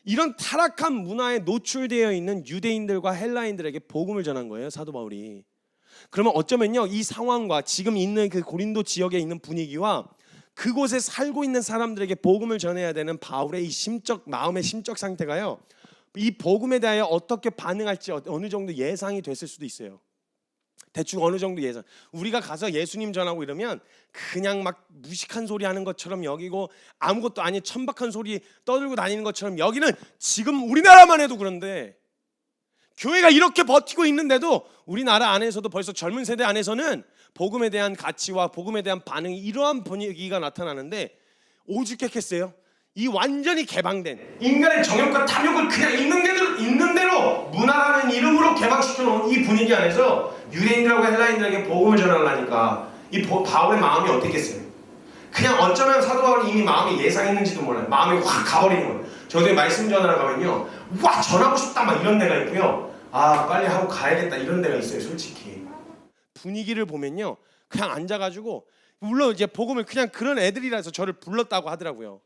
이런 타락한 문화에 노출되어 있는 유대인들과 헬라인들에게 복음을 전한 거예요, 사도 바울이. 그러면 어쩌면요, 이 상황과 지금 있는 그 고린도 지역에 있는 분위기와 그곳에 살고 있는 사람들에게 복음을 전해야 되는 바울의 이 마음의 심적 상태가요, 이 복음에 대하여 어떻게 반응할지 어느 정도 예상이 됐을 수도 있어요. 대충 어느 정도 예상. 우리가 가서 예수님 전하고 이러면 그냥 막 무식한 소리 하는 것처럼 여기고, 아무것도 아닌 천박한 소리 떠들고 다니는 것처럼 여기는, 지금 우리나라만 해도 그런데 교회가 이렇게 버티고 있는데도 우리나라 안에서도 벌써 젊은 세대 안에서는 복음에 대한 가치와 복음에 대한 반응이 이러한 분위기가 나타나는데, 오죽했겠어요? 이 완전히 개방된 인간의 정욕과 탐욕을 그냥 있는 대로 문화라는 이름으로 개방시켜 놓은 이 분위기 안에서 유대인들하고 헬라인들에게 복음을 전하려니까 이 바울의 마음이 어땠겠어요? 그냥 어쩌면 사도 바울이 이미 마음이 예상했는지도 몰라요. 마음이 확 가버리는 거예요. 저도 말씀 전하러 가면요, 와 전하고 싶다 막 이런 데가 있고요, 아 빨리 하고 가야겠다 이런 데가 있어요. 솔직히 분위기를 보면요, 그냥 앉아가지고, 물론 이제 복음을 그냥 그런 애들이라서 저를 불렀다고 하더라고요.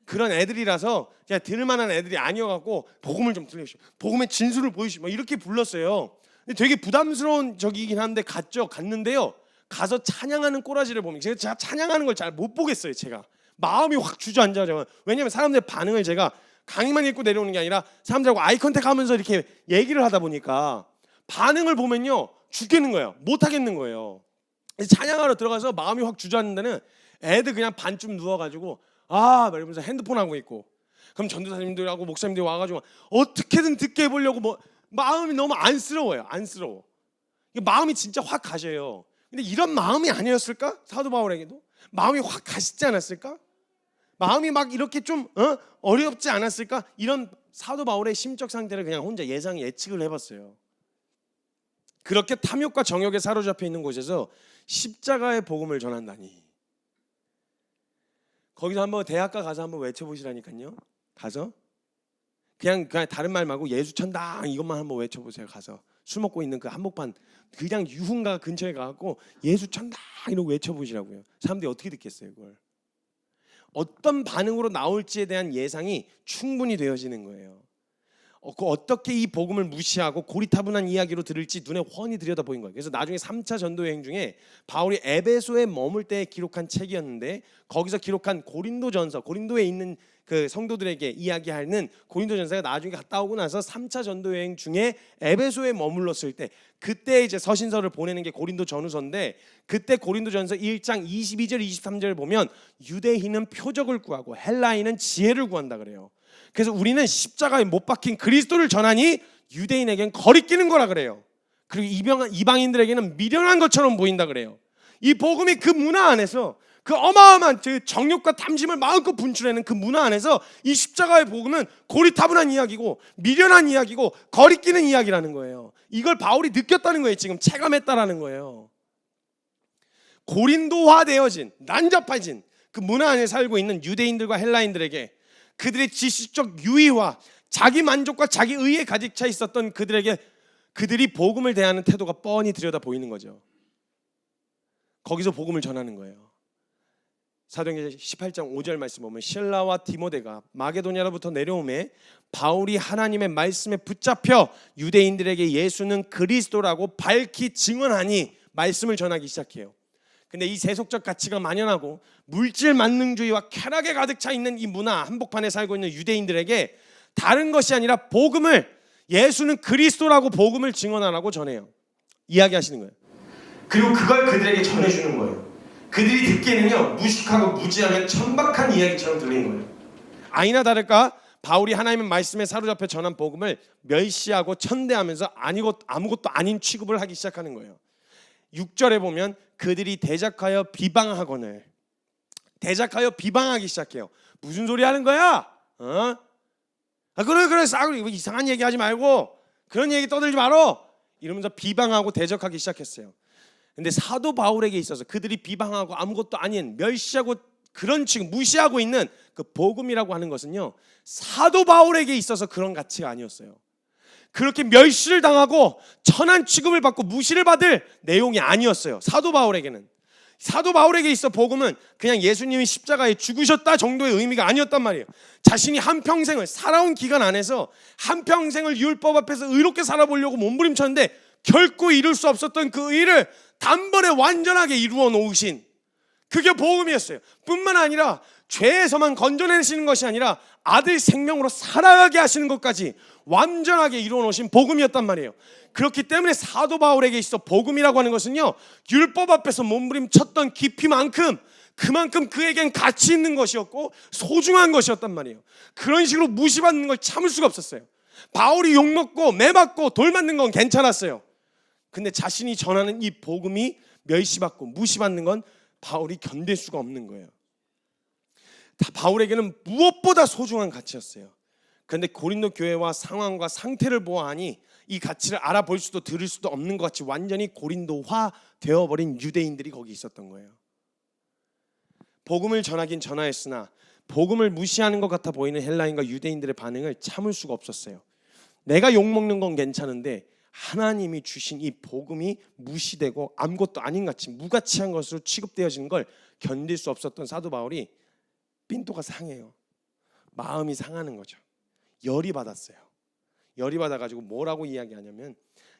그런 애들이라서 그냥 들을 만한 애들이 아니어갖고 복음을 좀 들려주시오, 복음의 진수를 보여주시오, 이렇게 불렀어요. 근데 되게 부담스러운 적이긴 한데 갔는데요, 가서 찬양하는 꼬라지를 보면 제가 찬양하는 걸 잘 못 보겠어요. 제가 마음이 확 주저앉아요. 왜냐하면 사람들의 반응을 제가 강의만 읽고 내려오는 게 아니라 사람들하고 아이 컨택하면서 이렇게 얘기를 하다 보니까 반응을 보면요 죽겠는 거예요. 못 하겠는 거예요. 찬양하러 들어가서 마음이 확 주저앉는 데는 애들 그냥 반쯤 누워가지고 이러면서 핸드폰 하고 있고, 그럼 전도사님들하고 목사님들이 와가지고 어떻게든 듣게 해보려고 마음이 너무 안쓰러워요. 안쓰러워. 마음이 진짜 확 가셔요. 근데 이런 마음이 아니었을까? 사도 바울에게도 마음이 확 가시지 않았을까? 마음이 막 이렇게 좀 어렵지 않았을까? 이런 사도 바울의 심적 상태를 그냥 혼자 예측을 해봤어요. 그렇게 탐욕과 정욕에 사로잡혀 있는 곳에서 십자가의 복음을 전한다니. 거기서 한번 대학가 가서 한번 외쳐보시라니까요. 가서 그냥 다른 말 말고 예수 천당 이것만 한번 외쳐보세요. 가서 술 먹고 있는 그 한복판 그냥 유흥가 근처에 가갖고 예수 천당 이러고 외쳐보시라고요. 사람들이 어떻게 듣겠어요? 그걸 어떤 반응으로 나올지에 대한 예상이 충분히 되어지는 거예요. 어떻게 이 복음을 무시하고 고리타분한 이야기로 들을지 눈에 훤히 들여다 보인 거예요. 그래서 나중에 3차 전도 여행 중에 바울이 에베소에 머물 때 기록한 책이었는데, 거기서 기록한 고린도전서, 고린도에 있는 그 성도들에게 이야기하는 고린도전서가 나중에 갔다 오고 나서 3차 전도 여행 중에 에베소에 머물렀을 때, 그때 이제 서신서를 보내는 게 고린도 전후서인데, 그때 고린도전서 1장 22절 23절을 보면 유대인은 표적을 구하고 헬라인은 지혜를 구한다 그래요. 그래서 우리는 십자가에 못 박힌 그리스도를 전하니 유대인에겐 거리끼는 거라 그래요. 그리고 이방인들에게는 미련한 것처럼 보인다 그래요. 이 복음이 그 문화 안에서, 그 어마어마한 정욕과 탐심을 마음껏 분출하는 그 문화 안에서 이 십자가의 복음은 고리타분한 이야기고 미련한 이야기고 거리끼는 이야기라는 거예요. 이걸 바울이 느꼈다는 거예요. 지금 체감했다라는 거예요. 고린도화되어진 난잡해진 그 문화 안에 살고 있는 유대인들과 헬라인들에게 그들의 지식적 유의와 자기 만족과 자기 의에 가득 차 있었던 그들에게 그들이 복음을 대하는 태도가 뻔히 들여다 보이는 거죠. 거기서 복음을 전하는 거예요. 사도행전 18장 5절 말씀 보면 실라와 디모데가 마게도냐로부터 내려오매 바울이 하나님의 말씀에 붙잡혀 유대인들에게 예수는 그리스도라고 밝히 증언하니 말씀을 전하기 시작해요. 근데 이 세속적 가치가 만연하고 물질 만능주의와 쾌락에 가득 차 있는 이 문화 한복판에 살고 있는 유대인들에게 다른 것이 아니라 복음을, 예수는 그리스도라고 복음을 증언하라고 전해요. 이야기하시는 거예요. 그리고 그걸 그들에게 전해주는 거예요. 그들이 듣기에는요 무식하고 무지하면 천박한 이야기처럼 들리는 거예요. 아니나 다를까 바울이 하나님의 말씀에 사로잡혀 전한 복음을 멸시하고 천대하면서 아무것도 아닌 취급을 하기 시작하는 거예요. 6절에 보면 그들이 대적하여 비방하기 시작해요. 무슨 소리 하는 거야? 그래 싸구려 이상한 얘기 하지 말고 그런 얘기 떠들지 말어 이러면서 비방하고 대적하기 시작했어요. 근데 사도 바울에게 있어서 그들이 비방하고 아무것도 아닌 멸시하고 그런 취급 무시하고 있는 그 복음이라고 하는 것은요 사도 바울에게 있어서 그런 가치가 아니었어요. 그렇게 멸시를 당하고 천한 취급을 받고 무시를 받을 내용이 아니었어요. 사도 바울에게 있어 복음은 그냥 예수님이 십자가에 죽으셨다 정도의 의미가 아니었단 말이에요. 자신이 한평생을 살아온 기간 안에서 한평생을 율법 앞에서 의롭게 살아보려고 몸부림쳤는데 결코 이룰 수 없었던 그 의를 단번에 완전하게 이루어 놓으신 그게 복음이었어요. 뿐만 아니라 죄에서만 건져내시는 것이 아니라 아들 생명으로 살아가게 하시는 것까지 완전하게 이루어 놓으신 복음이었단 말이에요. 그렇기 때문에 사도 바울에게 있어 복음이라고 하는 것은요 율법 앞에서 몸부림쳤던 깊이만큼 그만큼 그에겐 가치 있는 것이었고 소중한 것이었단 말이에요. 그런 식으로 무시받는 걸 참을 수가 없었어요. 바울이 욕먹고 매맞고 돌맞는 건 괜찮았어요. 근데 자신이 전하는 이 복음이 멸시받고 무시받는 건 바울이 견딜 수가 없는 거예요. 바울에게는 무엇보다 소중한 가치였어요. 그런데 고린도 교회와 상황과 상태를 보아하니 이 가치를 알아볼 수도 들을 수도 없는 것 같이 완전히 고린도화 되어버린 유대인들이 거기 있었던 거예요. 복음을 전하긴 전하였으나 복음을 무시하는 것 같아 보이는 헬라인과 유대인들의 반응을 참을 수가 없었어요. 내가 욕먹는 건 괜찮은데 하나님이 주신 이 복음이 무시되고 아무것도 아닌 같이 무가치한 것으로 취급되어지는 걸 견딜 수 없었던 사도 바울이 삔또가 상해요. 마음이 상하는 거죠. 열이 받았어요. 열이 받아가지고 뭐라고 이야기하냐면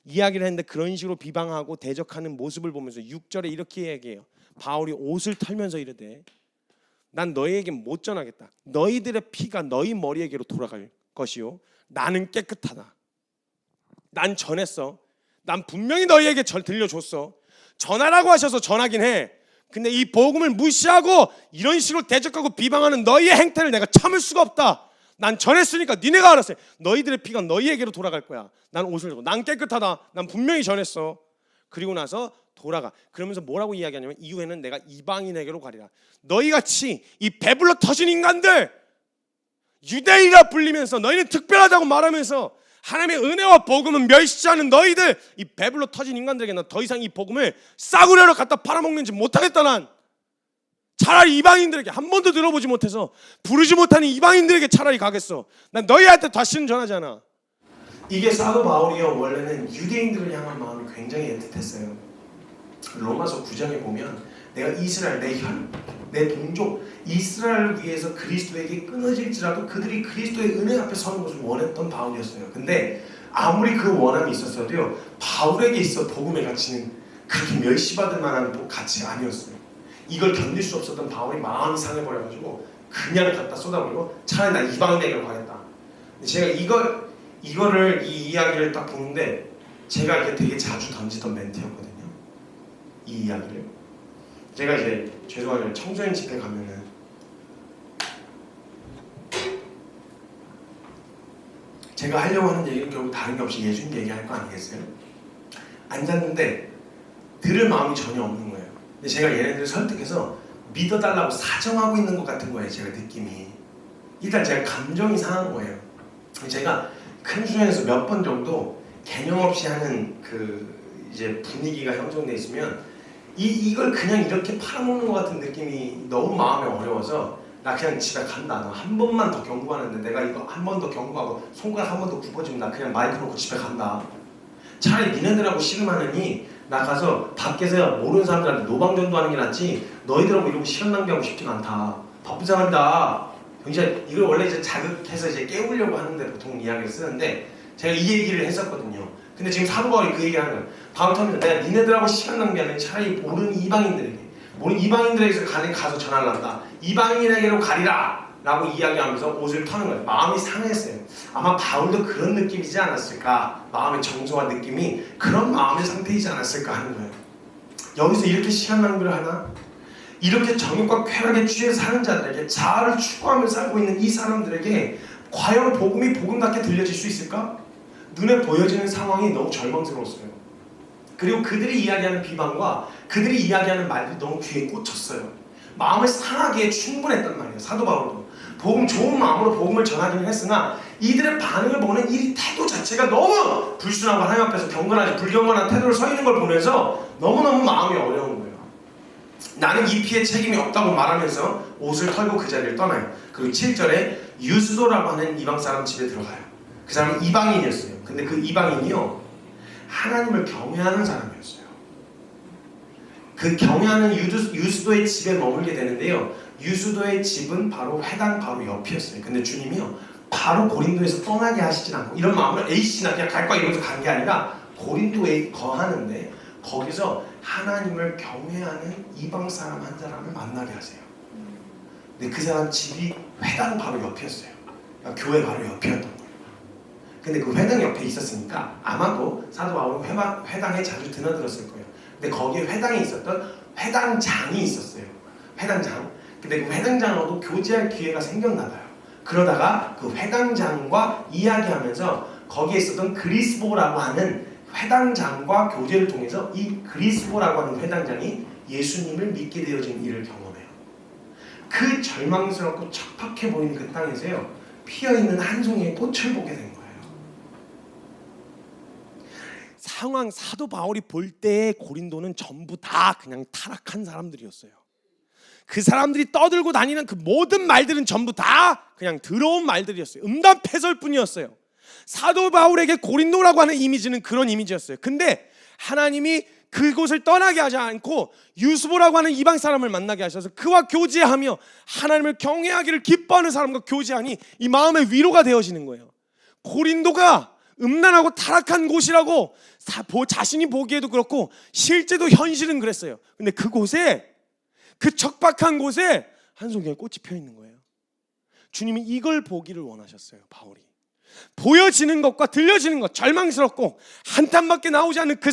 이야기를 했는데 그런 식으로 비방하고 대적하는 모습을 보면서 6절에 이렇게 얘기해요. 바울이 옷을 털면서 이르되 난 너희에게 못 전하겠다. 너희들의 피가 너희 머리에게로 돌아갈 것이요 나는 깨끗하다. 난 전했어. 난 분명히 너희에게 들려줬어. 전하라고 하셔서 전하긴 해. 근데 이 복음을 무시하고 이런 식으로 대적하고 비방하는 너희의 행태를 내가 참을 수가 없다. 난 전했으니까 니네가 알았어. 너희들의 피가 너희에게로 돌아갈 거야. 난 옷을 들고 난 깨끗하다. 난 분명히 전했어. 그리고 나서 돌아가. 그러면서 뭐라고 이야기하냐면 이후에는 내가 이방인에게로 가리라. 너희같이 이 배불러 터진 인간들 유대인이라 불리면서 너희는 특별하다고 말하면서 하나님의 은혜와 복음은 멸시하는 너희들 이 배불러 터진 인간들에게 난 더 이상 이 복음을 싸구려로 갖다 팔아먹는지 못하겠다. 난 차라리 이방인들에게 한 번도 들어보지 못해서 부르지 못하는 이방인들에게 차라리 가겠어. 난 너희한테 다시는 전하지 않아. 이게 사도 바울이요 원래는 유대인들을 향한 마음이 굉장히 애틋했어요. 로마서 9장에 보면 내가 이스라엘 내 동족 이스라엘을 위해서 그리스도에게 끊어질지라도 그들이 그리스도의 은혜 앞에 서는 것을 원했던 바울이었어요. 근데 아무리 그 원함이 있었어도요 바울에게 있어 복음의 가치는 그렇게 멸시받을 만한 가치가 아니었어요. 이걸 견딜 수 없었던 바울이 마음이 상해버려가지고 그냥 갖다 쏟아버리고 차라리 나 이방인에게로 가겠다. 제가 이거를 이 이야기를 딱 보는데 제가 이게 되게 자주 던지던 멘트였거든요. 이 이야기를 제가 이제 죄송하지만 청소년 집회 가면은 제가 하려고 하는 얘기는 결국 다른 게 없이 예수님 얘기할 거 아니겠어요? 앉았는데 들을 마음이 전혀 없는 거예요. 근데 제가 얘네들을 설득해서 믿어달라고 사정하고 있는 것 같은 거예요. 제가 느낌이 일단 제가 감정이 상한 거예요. 제가 큰 수련에서 몇 번 정도 개념 없이 하는 그 이제 분위기가 형성돼 있으면 이걸 그냥 이렇게 팔아먹는 것 같은 느낌이 너무 마음에 어려워서 나 그냥 집에 간다. 너 한 번만 더 경고하는데 내가 이거 한 번 더 경고하고 손가락 한 번 더 굽어지면 나 그냥 마이크 놓고 집에 간다. 차라리 니네들하고 씨름하느니 나 가서 밖에서 모르는 사람들한테 노방전도 하는 게 낫지 너희들하고 이러고 시간 낭비하고 싶지가 않다. 바쁜 사람이다. 이제 이걸 원래 이제 자극해서 이제 깨우려고 하는데 보통 이야기를 쓰는데 제가 이 얘기를 했었거든요. 근데 지금 사도 바울이 그 얘기하는 거예요. 바울 터면서 내가 니네들하고 시간 낭비하면 차라리 모르는 이방인들에게서 가서 전하려 한다. 이방인에게로 가리라 라고 이야기하면서 옷을 터는 거예요. 마음이 상했어요. 아마 바울도 그런 느낌이지 않았을까. 마음의 정서와 느낌이 그런 마음의 상태이지 않았을까 하는 거예요. 여기서 이렇게 시간 낭비를 하나? 이렇게 정욕과 쾌락에 취해 사는 자들에게 자아를 추구하며 살고 있는 이 사람들에게 과연 복음이 복음답게 들려질 수 있을까? 눈에 보여지는 상황이 너무 절망스러웠어요. 그리고 그들이 이야기하는 비방과 그들이 이야기하는 말들이 너무 귀에 꽂혔어요. 마음을 상하기에 충분했단 말이에요. 사도 바울도 좋은 마음으로 복음을 전하기는 했으나 이들의 반응을 보는 이 태도 자체가 너무 불순하고 하나님 앞에서 경건하지 불경건한 태도를 서 있는 걸 보면서 너무너무 마음이 어려운 거예요. 나는 이 피에 책임이 없다고 말하면서 옷을 털고 그 자리를 떠나요. 그리고 7절에 유스도라고 하는 이방 사람 집에 들어가요. 그 사람은 이방인이었어요. 근데 그 이방인이요 하나님을 경외하는 사람이었어요. 그 경외하는 유스도의 집에 머물게 되는데요. 유스도의 집은 바로 회당 바로 옆이었어요. 근데 주님이요 바로 고린도에서 떠나게 하시진 않고 이런 마음으로 에이씨나 그냥 갈 거야 이러면서 간 게 아니라 고린도에 거하는데 거기서 하나님을 경외하는 이방 사람 한 사람을 만나게 하세요. 근데 그 사람 집이 회당 바로 옆이었어요. 그러니까 교회 바로 옆이었던 거예요. 근데 그 회당 옆에 있었으니까 아마도 사도 바울은 회당에 자주 드나들었을 거예요. 근데 거기에 회당에 있었던 회당장이 있었어요. 회당장. 근데 그 회당장하고도 교제할 기회가 생겼나 봐요. 그러다가 그 회당장과 이야기하면서 거기에 있었던 그리스보라고 하는 회당장과 교제를 통해서 이 그리스보라고 하는 회당장이 예수님을 믿게 되어진 일을 경험해요. 그 절망스럽고 척박해 보이는 그 땅에서요 피어있는 한 송이의 꽃을 보게 된 거예요. 상황 사도 바울이 볼 때 고린도는 전부 다 그냥 타락한 사람들이었어요. 그 사람들이 떠들고 다니는 그 모든 말들은 전부 다 그냥 더러운 말들이었어요. 음담패설뿐이었어요. 사도 바울에게 고린도라고 하는 이미지는 그런 이미지였어요. 근데 하나님이 그곳을 떠나게 하지 않고 유스보라고 하는 이방 사람을 만나게 하셔서 그와 교제하며 하나님을 경외하기를 기뻐하는 사람과 교제하니 이 마음의 위로가 되어지는 거예요. 고린도가 음란하고 타락한 곳이라고 자신이 보기에도 그렇고 실제도 현실은 그랬어요. 근데 그곳에 그 척박한 곳에 한 송이의 꽃이 펴 있는 거예요. 주님이 이걸 보기를 원하셨어요. 바울이 보여지는 것과 들려지는 것 절망스럽고 한탄밖에 나오지 않는 그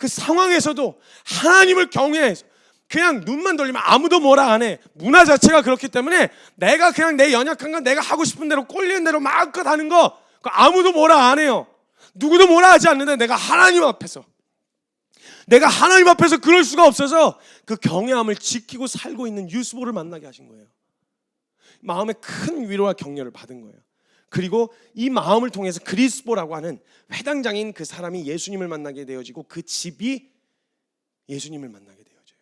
상황에서도 하나님을 경외해서 그냥 눈만 돌리면 아무도 뭐라 안 해. 문화 자체가 그렇기 때문에 내가 그냥 내 연약한 건 내가 하고 싶은 대로 꼴리는 대로 마음껏 하는 거 아무도 뭐라 안 해요. 누구도 뭐라 하지 않는데 내가 하나님 앞에서 그럴 수가 없어서 그 경외함을 지키고 살고 있는 유스보를 만나게 하신 거예요. 마음에 큰 위로와 격려를 받은 거예요. 그리고 이 마음을 통해서 그리스보라고 하는 회당장인 그 사람이 예수님을 만나게 되어지고 그 집이 예수님을 만나게 되어져요.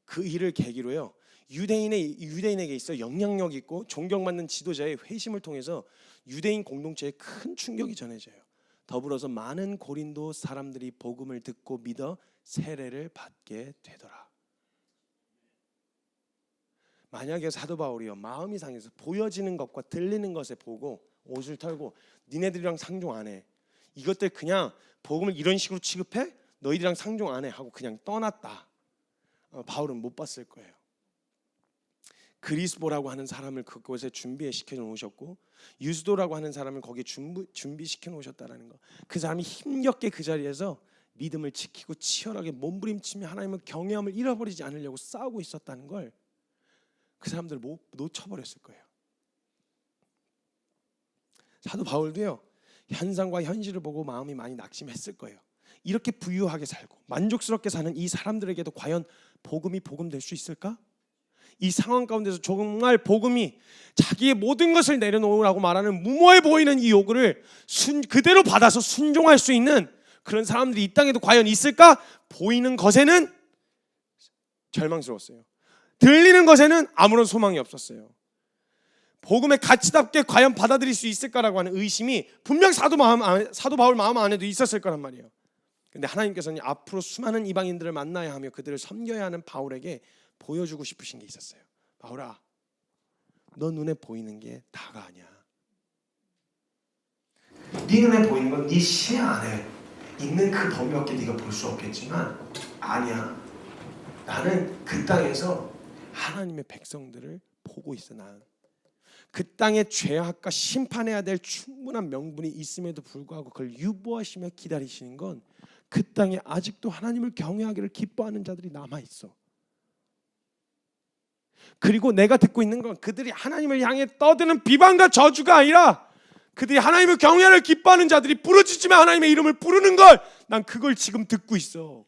그 일을 계기로요 유대인에게 있어 영향력 있고 존경받는 지도자의 회심을 통해서 유대인 공동체에 큰 충격이 전해져요. 더불어서 많은 고린도 사람들이 복음을 듣고 믿어 세례를 받게 되더라. 만약에 사도 바울이요 마음이 상해서 보여지는 것과 들리는 것에 보고 옷을 털고 니네들이랑 상종 안 해. 이것들 그냥 복음을 이런 식으로 취급해? 너희들이랑 상종 안 해 하고 그냥 떠났다. 바울은 못 봤을 거예요. 그리스보라고 하는 사람을 그곳에 준비시켜 놓으셨고 유스도라고 하는 사람을 거기에 준비시켜 놓으셨다라는 거. 그 사람이 힘겹게 그 자리에서 믿음을 지키고 치열하게 몸부림치며 하나님의 경외함을 잃어버리지 않으려고 싸우고 있었다는 걸 그 사람들 놓쳐버렸을 거예요. 사도 바울도요 현상과 현실을 보고 마음이 많이 낙심했을 거예요. 이렇게 부유하게 살고 만족스럽게 사는 이 사람들에게도 과연 복음이 복음될 수 있을까? 이 상황 가운데서 정말 복음이 자기의 모든 것을 내려놓으라고 말하는 무모해 보이는 이 요구를 그대로 받아서 순종할 수 있는 그런 사람들이 이 땅에도 과연 있을까? 보이는 것에는 절망스러웠어요. 들리는 것에는 아무런 소망이 없었어요. 복음의 가치답게 과연 받아들일 수 있을까라고 하는 의심이 분명 사도 바울 마음 안에도 있었을 거란 말이에요. 근데 하나님께서는 앞으로 수많은 이방인들을 만나야 하며 그들을 섬겨야 하는 바울에게 보여주고 싶으신 게 있었어요. 바울아, 너 눈에 보이는 게 다가 아니야. 네 눈에 보이는 건 네 시야 안에 있는 그 범위밖에 네가 볼 수 없겠지만 아니야. 나는 그 땅에서 하나님의 백성들을 보고 있어. 난 그 땅에 죄악과 심판해야 될 충분한 명분이 있음에도 불구하고 그걸 유보하시며 기다리시는 건 그 땅에 아직도 하나님을 경외하기를 기뻐하는 자들이 남아 있어. 그리고 내가 듣고 있는 건 그들이 하나님을 향해 떠드는 비방과 저주가 아니라 그들이 하나님을 경외하기를 기뻐하는 자들이 부르짖으며 하나님의 이름을 부르는 걸 난 그걸 지금 듣고 있어.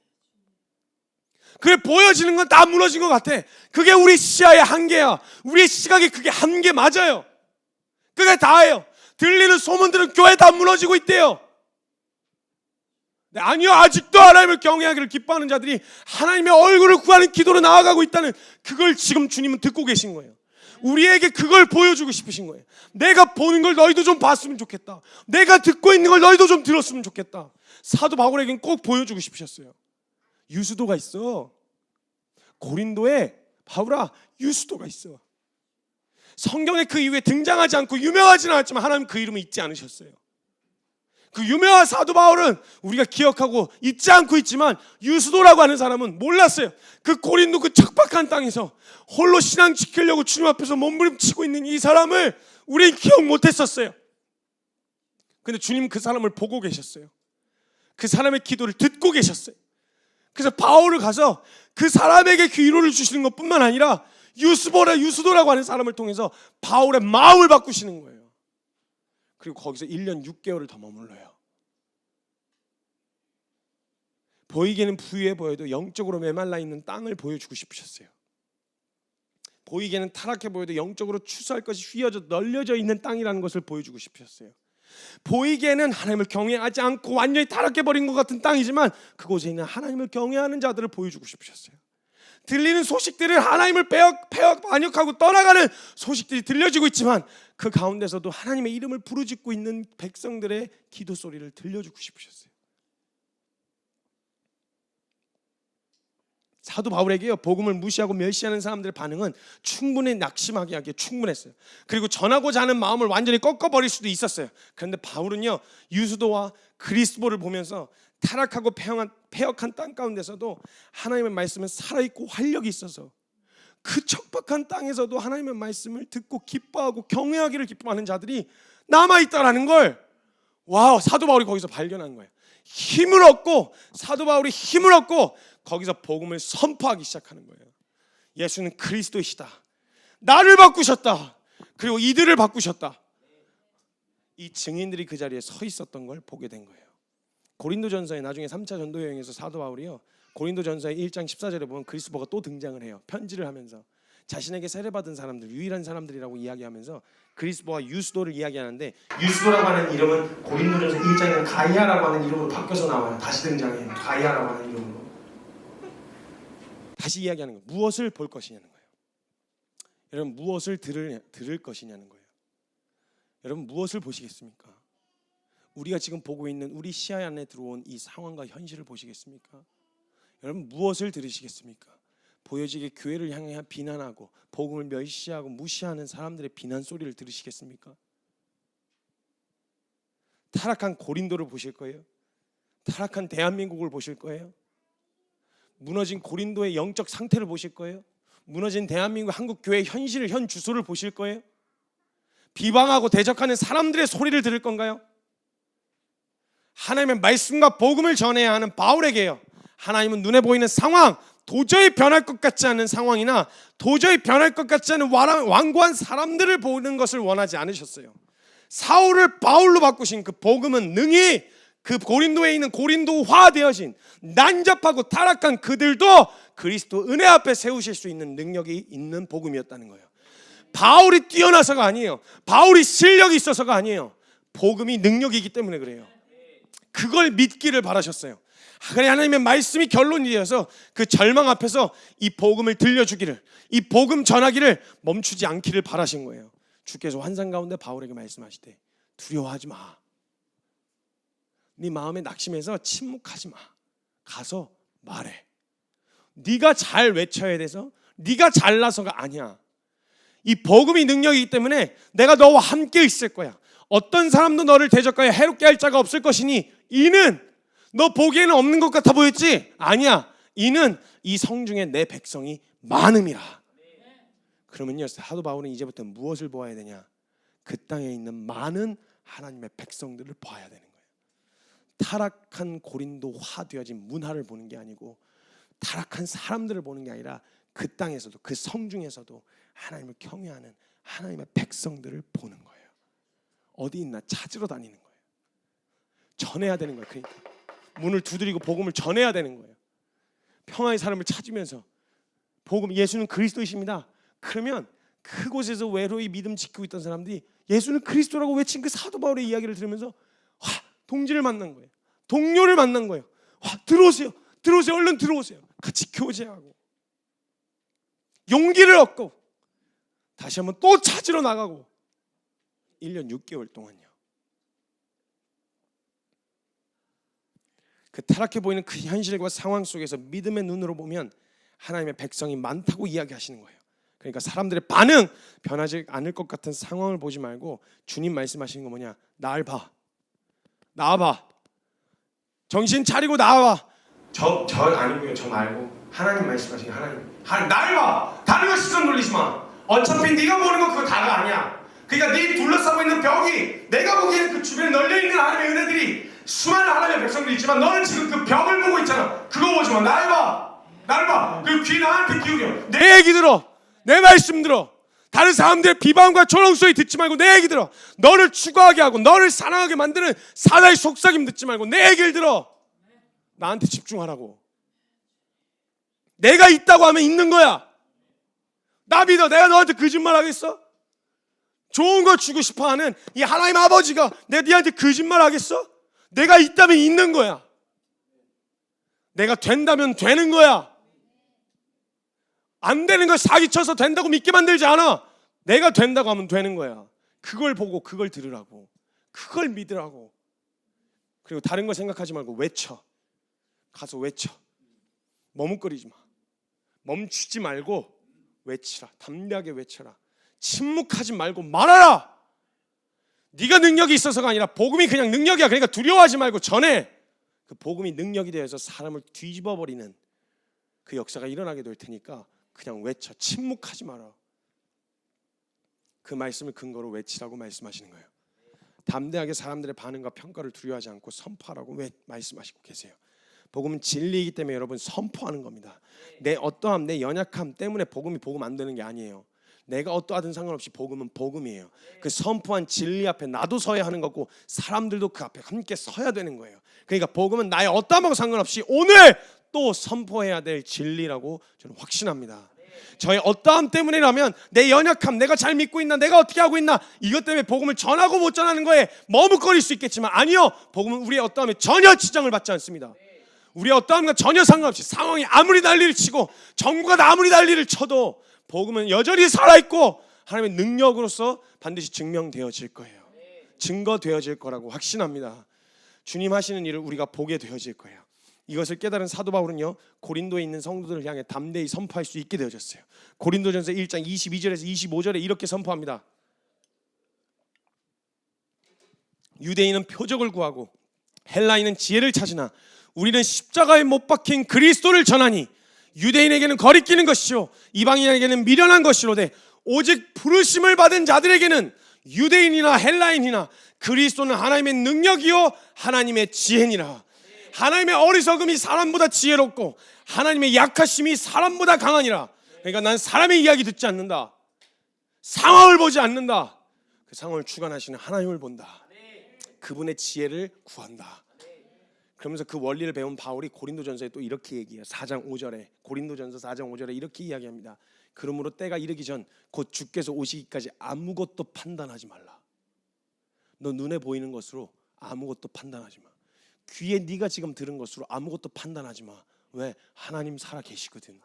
그게 보여지는 건 다 무너진 것 같아. 그게 우리 시야의 한계야. 우리의 시각에 그게 한계 맞아요. 그게 다예요. 들리는 소문들은 교회 다 무너지고 있대요. 네, 아니요, 아직도 하나님을 경외하기를 기뻐하는 자들이 하나님의 얼굴을 구하는 기도로 나아가고 있다는 그걸 지금 주님은 듣고 계신 거예요. 우리에게 그걸 보여주고 싶으신 거예요. 내가 보는 걸 너희도 좀 봤으면 좋겠다. 내가 듣고 있는 걸 너희도 좀 들었으면 좋겠다. 사도 바울에겐 꼭 보여주고 싶으셨어요. 유수도가 있어. 고린도에 바울아, 유수도가 있어. 성경에 그 이후에 등장하지 않고 유명하지는 않았지만 하나님 그 이름을 잊지 않으셨어요. 그 유명한 사도 바울은 우리가 기억하고 잊지 않고 있지만 유수도라고 하는 사람은 몰랐어요. 그 고린도 그 척박한 땅에서 홀로 신앙 지키려고 주님 앞에서 몸부림치고 있는 이 사람을 우리는 기억 못했었어요. 근데 주님 그 사람을 보고 계셨어요. 그 사람의 기도를 듣고 계셨어요. 그래서 바울을 가서 그 사람에게 위로를 주시는 것뿐만 아니라 유수도라고 하는 사람을 통해서 바울의 마음을 바꾸시는 거예요. 그리고 거기서 1년 6개월을 더 머물러요. 보이기는 부유해 보여도 영적으로 메말라 있는 땅을 보여주고 싶으셨어요. 보이기에는 타락해 보여도 영적으로 추수할 것이 휘어져 널려져 있는 땅이라는 것을 보여주고 싶으셨어요. 보이기에는 하나님을 경외하지 않고 완전히 타락해버린 것 같은 땅이지만 그곳에 있는 하나님을 경외하는 자들을 보여주고 싶으셨어요. 들리는 소식들을 하나님을 반역하고 떠나가는 소식들이 들려지고 있지만 그 가운데서도 하나님의 이름을 부르짖고 있는 백성들의 기도 소리를 들려주고 싶으셨어요. 사도 바울에게요, 복음을 무시하고 멸시하는 사람들의 반응은 충분히 낙심하게 하기에 충분했어요. 그리고 전하고자 하는 마음을 완전히 꺾어버릴 수도 있었어요. 그런데 바울은요, 유수도와 그리스보를 보면서 타락하고 폐역한 땅 가운데서도 하나님의 말씀은 살아있고 활력이 있어서 그 척박한 땅에서도 하나님의 말씀을 듣고 기뻐하고 경외하기를 기뻐하는 자들이 남아있다라는 걸 사도 바울이 거기서 발견한 거예요. 힘을 얻고 사도 바울이 힘을 얻고 거기서 복음을 선포하기 시작하는 거예요. 예수는 그리스도이시다. 나를 바꾸셨다. 그리고 이들을 바꾸셨다. 이 증인들이 그 자리에 서 있었던 걸 보게 된 거예요. 고린도전서에 나중에 3차 전도 여행에서 사도 바울이요, 고린도전서의 1장 14절에 보면 그리스도가 또 등장을 해요. 편지를 하면서 자신에게 세례받은 사람들, 유일한 사람들이라고 이야기하면서 그리스도와 유수도를 이야기하는데, 유수도라고 하는 이름은 고린도전서 1장에는 가이아라고 하는 이름으로 바뀌어서 나와요. 다시 등장해요. 가이아라고 하는 이름으로 다시 이야기하는 거예요. 무엇을 볼 것이냐는 거예요. 여러분, 무엇을 들을 것이냐는 거예요. 여러분, 무엇을 보시겠습니까? 우리가 지금 보고 있는 우리 시야 안에 들어온 이 상황과 현실을 보시겠습니까? 여러분, 무엇을 들으시겠습니까? 보여지게 교회를 향해 비난하고 복음을 멸시하고 무시하는 사람들의 비난 소리를 들으시겠습니까? 타락한 고린도를 보실 거예요? 타락한 대한민국을 보실 거예요? 무너진 고린도의 영적 상태를 보실 거예요? 무너진 대한민국 한국 교회의 현실을, 현 주소를 보실 거예요? 비방하고 대적하는 사람들의 소리를 들을 건가요? 하나님의 말씀과 복음을 전해야 하는 바울에게요, 하나님은 눈에 보이는 상황, 도저히 변할 것 같지 않은 상황이나 도저히 변할 것 같지 않은 완고한 사람들을 보는 것을 원하지 않으셨어요. 사울을 바울로 바꾸신 그 복음은 능히 그 고린도에 있는 고린도화 되어진 난잡하고 타락한 그들도 그리스도 은혜 앞에 세우실 수 있는 능력이 있는 복음이었다는 거예요. 바울이 뛰어나서가 아니에요. 바울이 실력이 있어서가 아니에요. 복음이 능력이기 때문에 그래요. 그걸 믿기를 바라셨어요. 그래 하나님의 말씀이 결론이 되어서 그 절망 앞에서 이 복음을 들려주기를, 이 복음 전하기를 멈추지 않기를 바라신 거예요. 주께서 환상 가운데 바울에게 말씀하시되 두려워하지 마. 네 마음에 낙심해서 침묵하지 마. 가서 말해. 네가 잘 외쳐야 돼서 네가 잘나서가 아니야. 이 복음이 능력이기 때문에 내가 너와 함께 있을 거야. 어떤 사람도 너를 대적하여 해롭게 할 자가 없을 것이니 이는 너 보기에는 없는 것 같아 보였지? 아니야. 이는 이 성중에 내 백성이 많음이라. 그러면요, 사도 바울은 이제부터 무엇을 보아야 되냐? 그 땅에 있는 많은 하나님의 백성들을 봐야 되는 거예요. 타락한 고린도화 되어진 문화를 보는 게 아니고 타락한 사람들을 보는 게 아니라 그 땅에서도 그 성중에서도 하나님을 경외하는 하나님의 백성들을 보는 거예요. 어디 있나 찾으러 다니는 거예요. 전해야 되는 거예요. 그러니까 문을 두드리고 복음을 전해야 되는 거예요. 평화의 사람을 찾으면서 복음, 예수는 그리스도이십니다. 그러면 그곳에서 외로이 믿음 지키고 있던 사람들이 예수는 그리스도라고 외친 그 사도 바울의 이야기를 들으면서 와, 동지를 만난 거예요. 동료를 만난 거예요. 와, 들어오세요. 들어오세요. 얼른 들어오세요. 같이 교제하고 용기를 얻고 다시 한번 또 찾으러 나가고 1년 6개월 동안요. 그 타락해 보이는 그 현실과 상황 속에서 믿음의 눈으로 보면 하나님의 백성이 많다고 이야기하시는 거예요. 그러니까 사람들의 반응, 변하지 않을 것 같은 상황을 보지 말고 주님 말씀하시는 거 뭐냐? 날 봐. 나와봐. 정신 차리고 나와봐. 저 아니고요. 저 말고 하나님 말씀하시는 하나님 날 봐. 다른 거 시선 돌리지 마. 어차피 네가 보는 거 그거 다가 아니야. 그러니까 네 둘러싸고 있는 벽이 내가 보기에는 그 주변에 널려있는 하나님의 은혜들이 수많은 하나님의 백성들이 있지만 너는 지금 그 벽을 보고 있잖아. 그거 보지 마. 날 봐. 날 봐. 그리고 귀 나한테 기울여. 내 얘기 들어. 내 말씀 들어. 다른 사람들의 비방과 조롱 소리 듣지 말고 내 얘기 들어. 너를 추구하게 하고 너를 사랑하게 만드는 사나의 속삭임 듣지 말고 내 얘기를 들어. 나한테 집중하라고. 내가 있다고 하면 있는 거야. 나 믿어. 내가 너한테 거짓말 하겠어? 좋은 거 주고 싶어하는 이 하나님 아버지가 내가 네한테 거짓말 하겠어? 내가 있다면 있는 거야. 내가 된다면 되는 거야. 안 되는 걸 사기쳐서 된다고 믿게 만들지 않아. 내가 된다고 하면 되는 거야. 그걸 보고 그걸 들으라고. 그걸 믿으라고. 그리고 다른 거 생각하지 말고 외쳐. 가서 외쳐. 머뭇거리지 마. 멈추지 말고 외치라. 담대하게 외쳐라. 침묵하지 말고 말하라. 네가 능력이 있어서가 아니라 복음이 그냥 능력이야. 그러니까 두려워하지 말고 전해. 그 복음이 능력이 되어서 사람을 뒤집어 버리는 그 역사가 일어나게 될 테니까 그냥 외쳐. 침묵하지 마라. 그 말씀을 근거로 외치라고 말씀하시는 거예요. 담대하게 사람들의 반응과 평가를 두려워하지 않고 선포하라고 말씀하시고 계세요. 복음은 진리이기 때문에 여러분 선포하는 겁니다. 내 어떠함, 내 연약함 때문에 복음이 복음 안 되는 게 아니에요. 내가 어떠하든 상관없이 복음은 복음이에요. 그 선포한 진리 앞에 나도 서야 하는 거고 사람들도 그 앞에 함께 서야 되는 거예요. 그러니까 복음은 나의 어떠함하고 상관없이 오늘 또 선포해야 될 진리라고 저는 확신합니다. 저의 어떠함 때문이라면 내 연약함, 내가 잘 믿고 있나, 내가 어떻게 하고 있나, 이것 때문에 복음을 전하고 못 전하는 거에 머뭇거릴 수 있겠지만 아니요, 복음은 우리의 어떠함에 전혀 지장을 받지 않습니다. 우리의 어떠함과 전혀 상관없이 상황이 아무리 난리를 치고 정부가 아무리 난리를 쳐도 복음은 여전히 살아있고 하나님의 능력으로서 반드시 증명되어질 거예요. 증거되어질 거라고 확신합니다. 주님 하시는 일을 우리가 보게 되어질 거예요. 이것을 깨달은 사도 바울은요, 고린도에 있는 성도들을 향해 담대히 선포할 수 있게 되어졌어요. 고린도전서 1장 22절에서 25절에 이렇게 선포합니다. 유대인은 표적을 구하고 헬라인은 지혜를 찾으나 우리는 십자가에 못 박힌 그리스도를 전하니 유대인에게는 거리끼는 것이요 이방인에게는 미련한 것이로되 오직 부르심을 받은 자들에게는 유대인이나 헬라인이나 그리스도는 하나님의 능력이요 하나님의 지혜니라. 하나님의 어리석음이 사람보다 지혜롭고 하나님의 약하심이 사람보다 강하니라. 그러니까 난 사람의 이야기 듣지 않는다. 상황을 보지 않는다. 그 상황을 주관하시는 하나님을 본다. 그분의 지혜를 구한다. 그러면서 그 원리를 배운 바울이 고린도전서에 또 이렇게 얘기해요. 4장 5절에 고린도전서 4장 5절에 이렇게 이야기합니다. 그러므로 때가 이르기 전 곧 주께서 오시기까지 아무것도 판단하지 말라. 너 눈에 보이는 것으로 아무것도 판단하지 마. 귀에 네가 지금 들은 것으로 아무것도 판단하지 마. 왜? 하나님 살아 계시거든.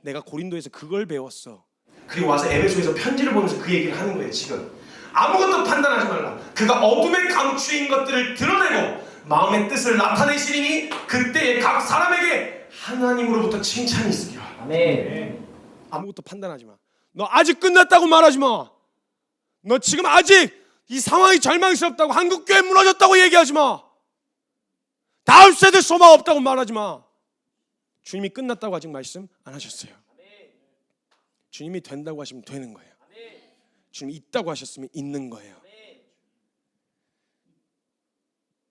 내가 고린도에서 그걸 배웠어. 그리고 와서 에베소에서 편지를 보면서 그 얘기를 하는 거예요. 지금 아무것도 판단하지 말라. 그가 어둠에 감추인 것들을 드러내고 마음의 뜻을 나타내시리니 그때에 각 사람에게 하나님으로부터 칭찬이 있으리라. 아멘. 아무것도 판단하지 마. 너 아직 끝났다고 말하지 마. 너 지금 아직 이 상황이 절망스럽다고, 한국교회 무너졌다고 얘기하지 마. 다음 세대 소망 없다고 말하지 마. 주님이 끝났다고 아직 말씀 안 하셨어요. 주님이 된다고 하시면 되는 거예요. 주님이 있다고 하셨으면 있는 거예요.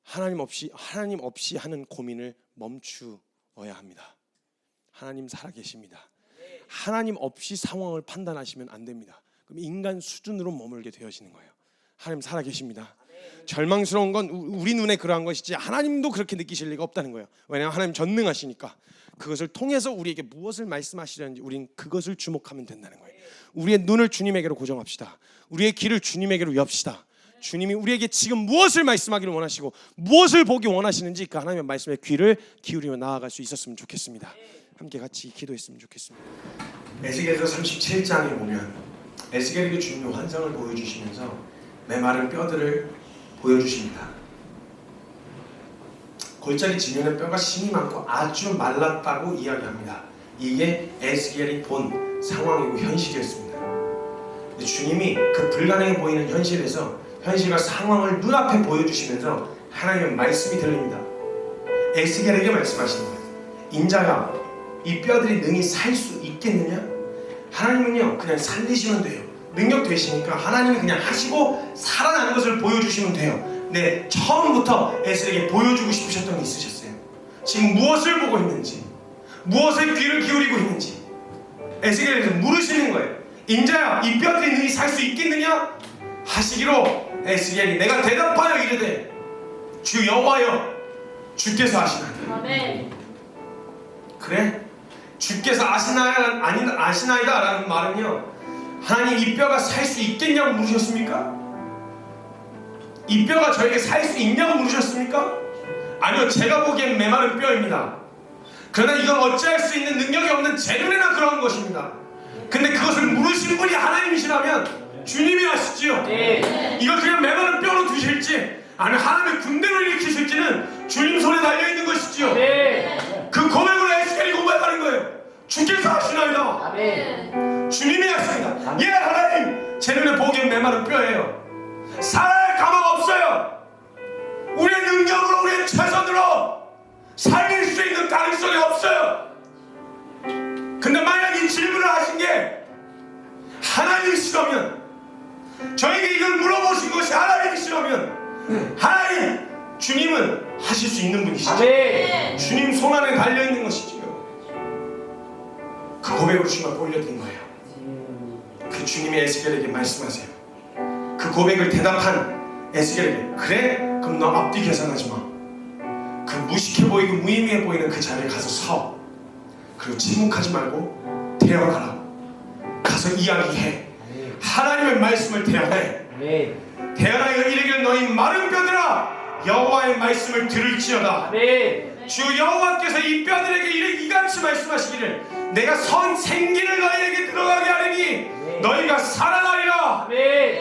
하나님 없이 하는 고민을 멈추어야 합니다. 하나님 살아계십니다. 하나님 없이 상황을 판단하시면 안 됩니다. 그럼 인간 수준으로 머물게 되어지는 거예요. 하나님 살아계십니다. 절망스러운 건 우리 눈에 그러한 것이지 하나님도 그렇게 느끼실 리가 없다는 거예요. 왜냐하면 하나님 전능하시니까. 그것을 통해서 우리에게 무엇을 말씀하시려는지 우린 그것을 주목하면 된다는 거예요. 우리의 눈을 주님에게로 고정합시다. 우리의 귀를 주님에게로 엽시다. 주님이 우리에게 지금 무엇을 말씀하기를 원하시고 무엇을 보기 원하시는지 그 하나님의 말씀에 귀를 기울이며 나아갈 수 있었으면 좋겠습니다. 함께 같이 기도했으면 좋겠습니다. 에스겔서 37장에 보면 에스겔에게 주님의 환상을 보여주시면서 메마른 뼈들을 보여주십니다. 골짜기 지면에 뼈가 심이 많고 아주 말랐다고 이야기합니다. 이게 에스겔이 본 상황이고 현실이었습니다. 근데 주님이 그 불가능해 보이는 현실과 상황을 눈앞에 보여주시면서 하나님의 말씀이 들립니다. 에스겔에게 말씀하시는 거예요. 인자야, 이 뼈들이 능히 살 수 있겠느냐? 하나님은요 그냥 살리시면 돼요. 능력 되시니까 하나님이 그냥 하시고 살아나는 것을 보여주시면 돼요. 네, 처음부터 에스겔에게 보여주고 싶으셨던 게 있으셨어요. 지금 무엇을 보고 있는지, 무엇에 귀를 기울이고 있는지 에스겔에게서 물으시는 거예요. 인자야, 이 뼈들이 능히 살 수 있겠느냐? 하시기로 에스겔이 내가 대답하여 이르되 주 여호와여, 주께서 아시나이다. 아멘. 그래? 주께서 아시나이다 라는 말은요, 하나님 이 뼈가 살 수 있겠냐고 물으셨습니까? 이 뼈가 저에게 살 수 있냐고 물으셨습니까? 아니요, 제가 보기엔 메마른 뼈입니다. 그러나 이건 어찌할 수 있는 능력이 없는 제 눈에나 그런 것입니다. 근데 그것을 물으신 분이 하나님이시라면 주님이 아시지요. 이걸 그냥 메마른 뼈로 두실지 아니면 하나님의 군대로 일으키실지는 주님 손에 달려있는 것이지요. 그 고백으로 에스겔이 고백하는 거예요. 주께서 아시나이다. 아멘. 주님이 아십니다. 예, 하나님, 제 눈에 보기엔 메마른 뼈예요. 살아야 가망 없어요. 우리의 능력으로, 우리의 최선으로 살릴 수 있는 가능성이 없어요. 근데 만약 이 질문을 하신 게 하나님이시라면, 저에게 이걸 물어보신 것이 하나님이시라면, 하나님, 주님은 하실 수 있는 분이시죠. 아멘. 주님 손 안에 달려있는 것이지요. 그 고백으로 주님을 올려드린 거예요. 그 주님이 에스겔에게 말씀하세요. 그 고백을 대답한 에스겔에게, 그래? 그럼 너 앞뒤 계산하지 마. 그 무식해 보이고 무의미해 보이는 그 자리에 가서 서. 그리고 침묵하지 말고 대언하라. 가서 이야기해. 하나님의 말씀을 대언해. 대언하여 이르기를 너희 마른 뼈들아, 여호와의 말씀을 들을지어다. 주 여호와께서 이 뼈들에게 이같이 말씀하시기를 내가 선 생기를 너희에게 들어가게 하리니 너희가 살아나리라.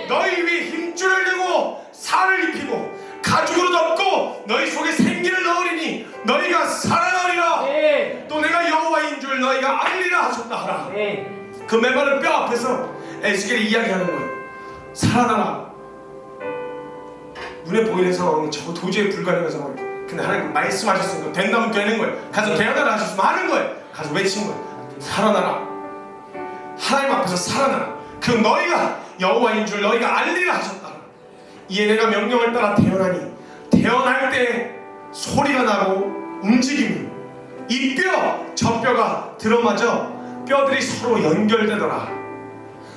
너희 위에 힘줄을 내고 살을 입히고 가죽으로 덮고 너희 속에 생기를 넣으리니 너희가 살아나리라. 또 내가 여호와인 줄 너희가 알리라 하셨다 하라. 그 메마른 뼈 앞에서 에스겔이 이야기하는 거예요. 살아나라. 눈에 보이는 상황은 저 도저히 불가능한 상황이에요. 근데 하나님 말씀하셨으니까 된다면 되는 거예요. 가서 대언하라 하셨으면 하는 거예요. 가서 외친 거예요. 살아나라. 하나님 앞에서 살아나라. 그럼 너희가 여호와인 줄 너희가 알리라 하셨다. 이에 내가 명령을 따라 대언하니 대언할 때 소리가 나고 움직이니 이 뼈 저 뼈가 들어맞아 뼈들이 서로 연결되더라.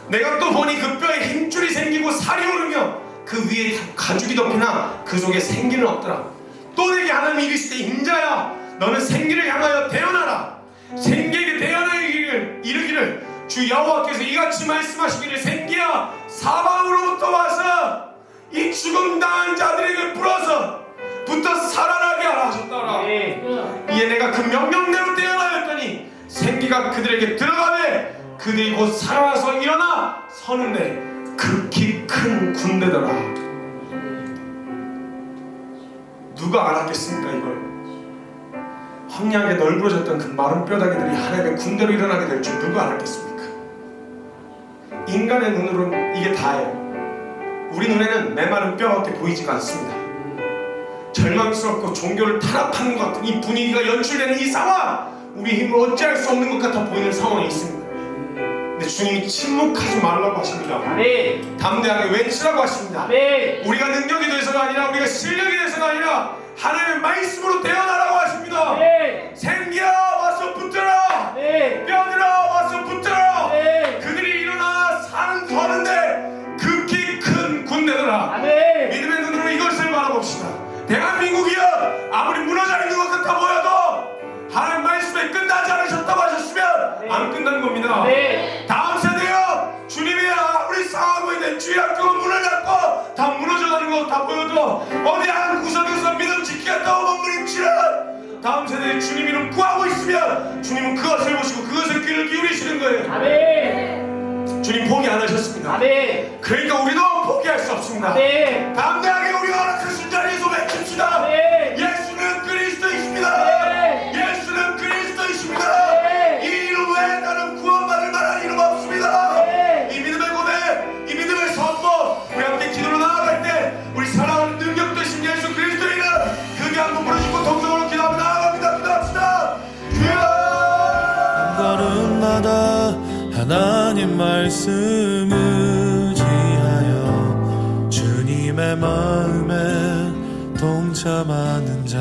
내가 또 보니 그 뼈에 힘줄이 생기고 살이 오르며 그 위에 가죽이 덮이나 그 속에 생기는 없더라. 또 내게 하나님이 이르시되 인자야, 너는 생기를 향하여 대언하라. 생기에게 대언하여 이르기를 주 여호와께서 이같이 말씀하시기를 생기야, 사방으로부터 와서 이 죽음 당한 자들에게 불어서 붙어 살아나게 하라 하셨더라. 이에 내가 그 명령대로 떼어나였더니 생기가 그들에게 들어가매 그들이 곧 살아나서 일어나 서는데 극히 큰 군대더라. 누가 알았겠습니까 이걸? 황량하게 널브러졌던 그 마른 뼈다귀들이 하나님의 군대로 일어나게 될 줄 누가 알았겠습니까? 인간의 눈으로는 이게 다예요. 우리 눈에는 메마른 뼈밖에 보이지가 않습니다. 절망스럽고 종교를 탄압하는 것 같은 이 분위기가 연출되는 이 상황, 우리 힘으로 어찌할 수 없는 것 같아 보이는 상황이 있습니다. 근데 주님이 침묵하지 말라고 하십니다. 담대하게 외치라고 하십니다. 우리가 능력이 돼서가 아니라 우리가 실력이 돼서가 아니라 하나님의 말씀으로 태어나라고 하십니다. 생기야 와서 붙어라. 뼈들아 와서 붙어라. 그들이 일어나 서는데 극히 큰 군대더라. 믿음의 눈으로 이것을 바라봅시다. 대한민국이여 아무리 무너져 있는 것 같아 보여도 하나님 말씀에 끝나지 않으셨다고 하셨으면 안 끝나는 겁니다. 다음 세대여 주님이 아무리 상하고 있는 주의 학교가 문을 닫고 다 무너져가는 것 같아 보여도 어디 한 구석에서 믿음 지키겠다고 몸부림치는 다음 세대에 주님 이름 구하고 있으면 주님은 그것을 보시고 그것에 귀를 기울이시는 거예요. 주님 포기 안 하셨습니다. 그러니까 우리도 포기할 수 없습니다. 담대하게 우리가 허락하신 자리에서 외칩시다. 예수는 그리스도이십니다. 예수는 그리스도이십니다. 이 이름 외에 나는 구원받을 만한 이름 없습니다. 이 믿음의 고백, 이 믿음의 선포, 우리 함께 기도로 나아갈 때 우리 사랑하는 능력 되신 예수 그리스도의 이름 크게 한번 부르시고 동성으로 기도하며 나아갑니다. 기도합시다. 주여. 한 걸음마다 하나님 말씀 의지하여 주님의 마음에 동참하는 자